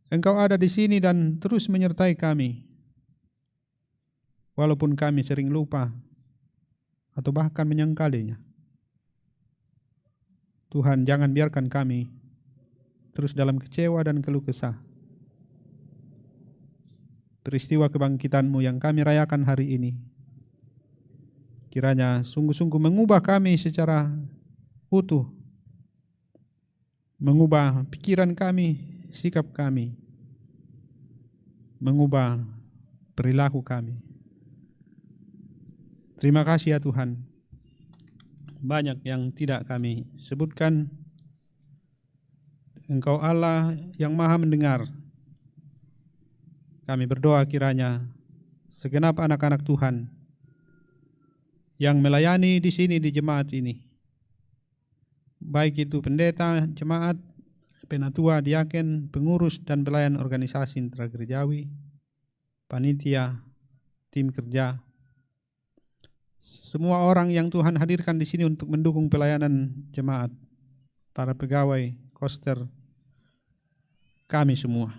Engkau ada di sini dan terus menyertai kami, walaupun kami sering lupa atau bahkan menyangkalinya. Tuhan, jangan biarkan kami terus dalam kecewa dan keluh kesah. Peristiwa kebangkitan-Mu yang kami rayakan hari ini, kiranya sungguh-sungguh mengubah kami secara utuh, mengubah pikiran kami, sikap kami, mengubah perilaku kami. Terima kasih ya Tuhan. Banyak yang tidak kami sebutkan. Engkau Allah yang Maha mendengar. Kami berdoa kiranya segenap anak-anak Tuhan yang melayani di sini di jemaat ini. Baik itu pendeta, jemaat, penatua, diaken, pengurus dan pelayan organisasi intragerejawi, panitia, tim kerja, semua orang yang Tuhan hadirkan di sini untuk mendukung pelayanan jemaat, para pegawai, koster, kami semua.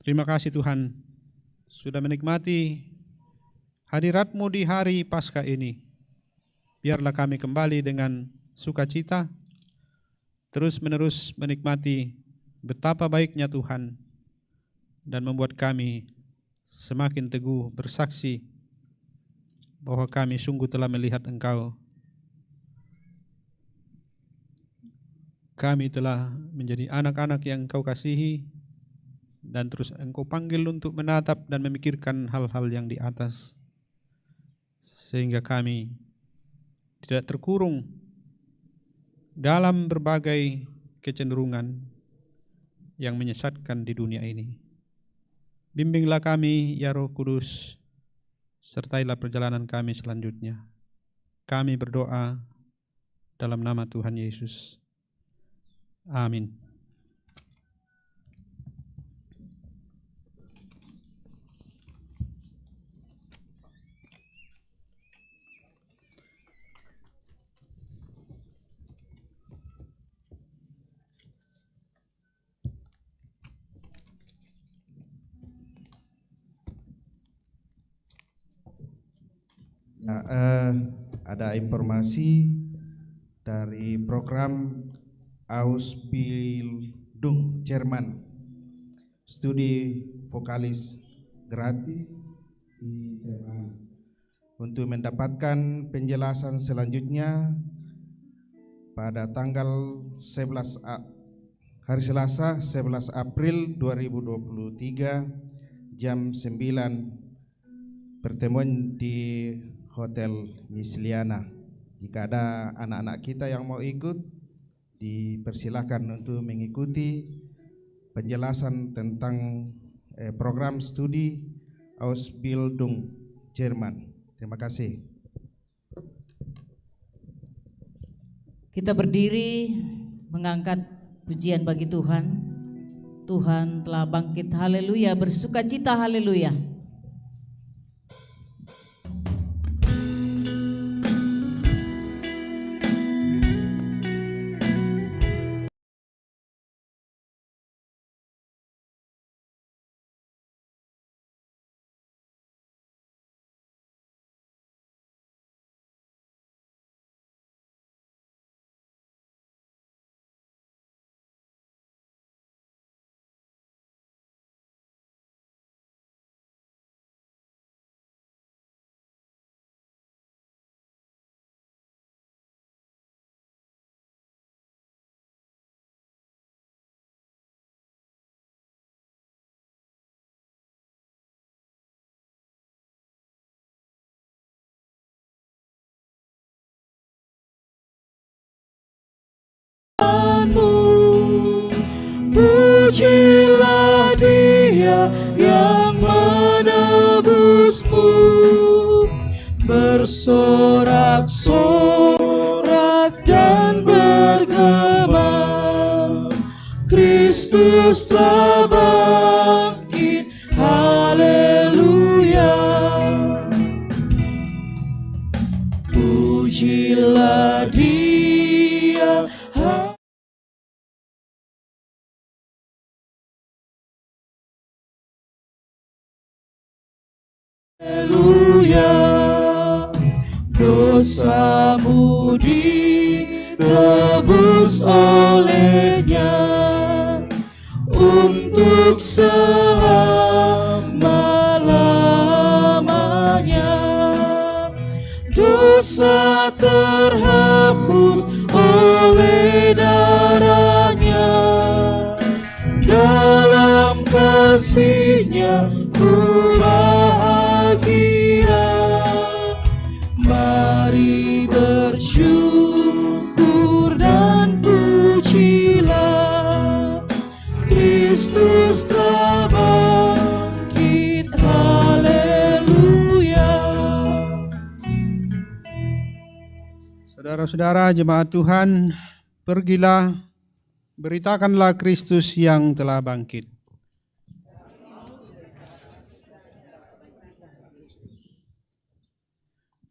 Terima kasih Tuhan sudah menikmati hadirat-Mu di hari Paskah ini. Biarlah kami kembali dengan sukacita, terus-menerus menikmati betapa baiknya Tuhan dan membuat kami semakin teguh bersaksi bahwa kami sungguh telah melihat Engkau. Kami telah menjadi anak-anak yang Engkau kasihi dan terus Engkau panggil untuk menatap dan memikirkan hal-hal yang di atas, sehingga kami tidak terkurung dalam berbagai kecenderungan yang menyesatkan di dunia ini. Bimbinglah kami ya Roh Kudus, sertailah perjalanan kami selanjutnya. Kami berdoa dalam nama Tuhan Yesus. Amin. Ada informasi dari program Ausbildung Jerman, studi vokalis gratis di Jerman. Untuk mendapatkan penjelasan selanjutnya pada tanggal 11 hari Selasa 11 April 2023 jam 9 pertemuan di Hotel Misliana. Jika ada anak-anak kita yang mau ikut, dipersilakan untuk mengikuti penjelasan tentang program studi Ausbildung Jerman. Terima kasih. Kita berdiri mengangkat pujian bagi Tuhan. Tuhan telah bangkit, haleluya, bersukacita, haleluya. Pujilah Dia yang menebusmu, bersorak-sorak dan bergema, Kristus telah bangkit, haleluya. Pujilah Dia, haleluya. Dosamu ditebus olehnya untuk selama-lamanya. Dosa terhapus oleh darahnya, dalam kasih-Nya ku bahagia. Mari bersyukur dan pujilah, Kristus telah bangkit, haleluya. Saudara-saudara jemaat Tuhan, pergilah, beritakanlah Kristus yang telah bangkit.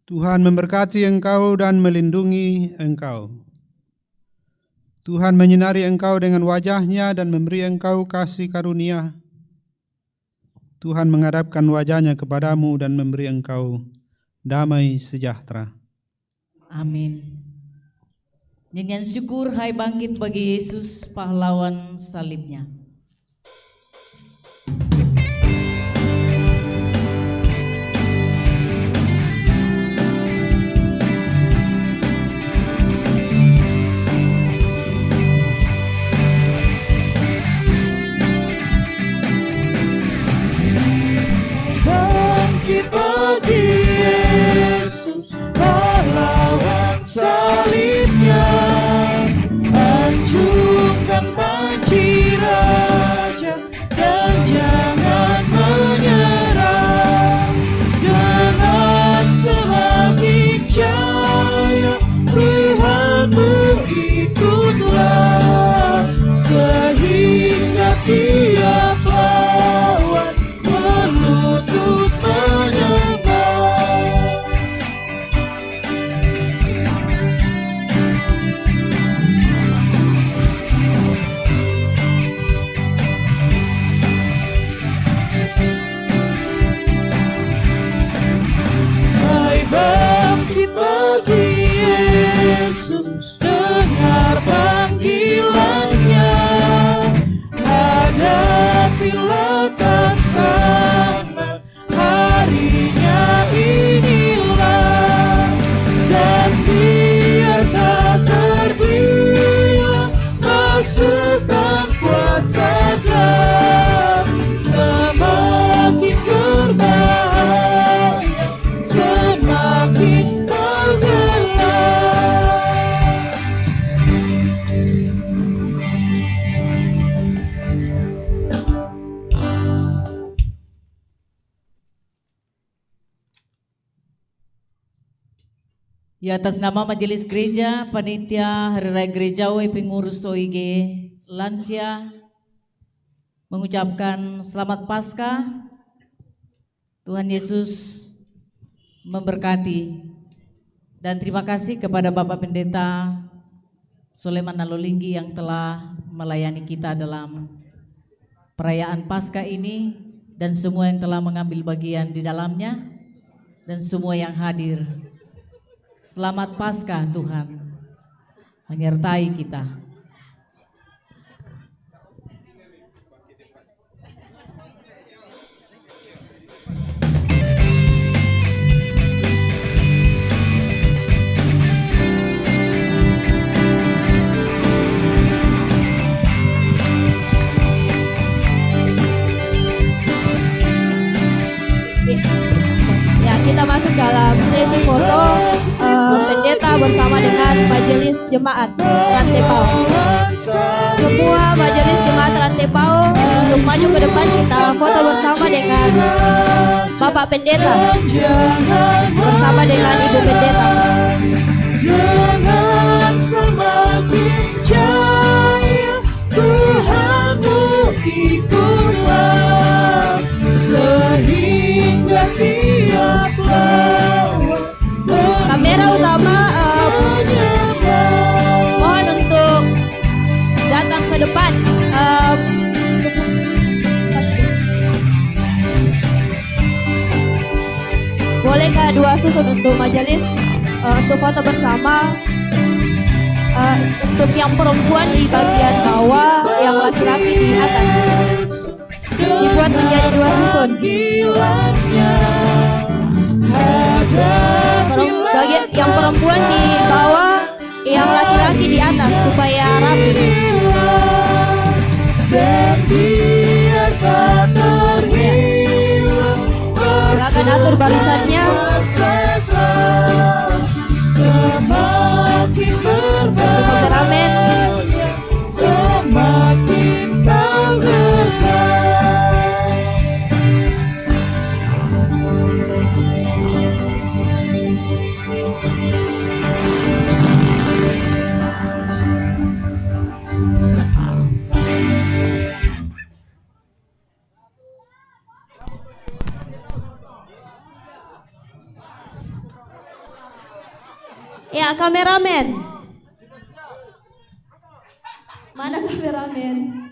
Tuhan memberkati engkau dan melindungi engkau. Tuhan menyinari engkau dengan wajah-Nya dan memberi engkau kasih karunia. Tuhan menghadapkan wajah-Nya kepadamu dan memberi engkau damai sejahtera. Amin. Nyanyian syukur hai bangkit bagi Yesus pahlawan salibnya. Bangkit bagi Yesus pahlawan salibnya, acungkan panci raja dan jangan menyerah. Dengan semakin jaya Tuhanmu ikutlah, sehingga tiap lawan menuntut menyembah. Hai bangkit bagi Yesus, dengar panggilannya, hadapilah tantangan, harinya inilah, dan biarkan terbilang pasukan kuasa gelap, semakin berbahaya, semakin tergelap. Di atas nama Majelis Gereja, Panitia Hari Raya Gerejawi, Pengurus OIG, Lansia, mengucapkan Selamat Paskah. Tuhan Yesus memberkati. Dan terima kasih kepada Bapak Pendeta Soleman Nalolinggi yang telah melayani kita dalam perayaan Paskah ini, dan semua yang telah mengambil bagian di dalamnya, dan semua yang hadir. Selamat Paskah, Tuhan menyertai kita. Ya, kita masuk dalam sesi foto pendeta bersama dengan majelis jemaat Rantepao. Semua majelis jemaat Rantepao untuk maju ke depan, kita foto bersama dengan Bapak Pendeta bersama dengan Ibu Pendeta. Dengan semakin jaya Tuhanmu ikutlah, sehingga tiap lawan Kamera utama mohon untuk datang ke depan. Bolehkah dua susun untuk majelis untuk foto bersama? Untuk yang perempuan di bagian bawah, yang laki-laki di atas. Dibuat menjadi dua susun. Bagian yang perempuan di bawah, yang laki-laki di atas, supaya rapi. Silakan atur barisannya. semakin Kameramen. semakin kau dekat. Ya, kameramen. Mana kameramen?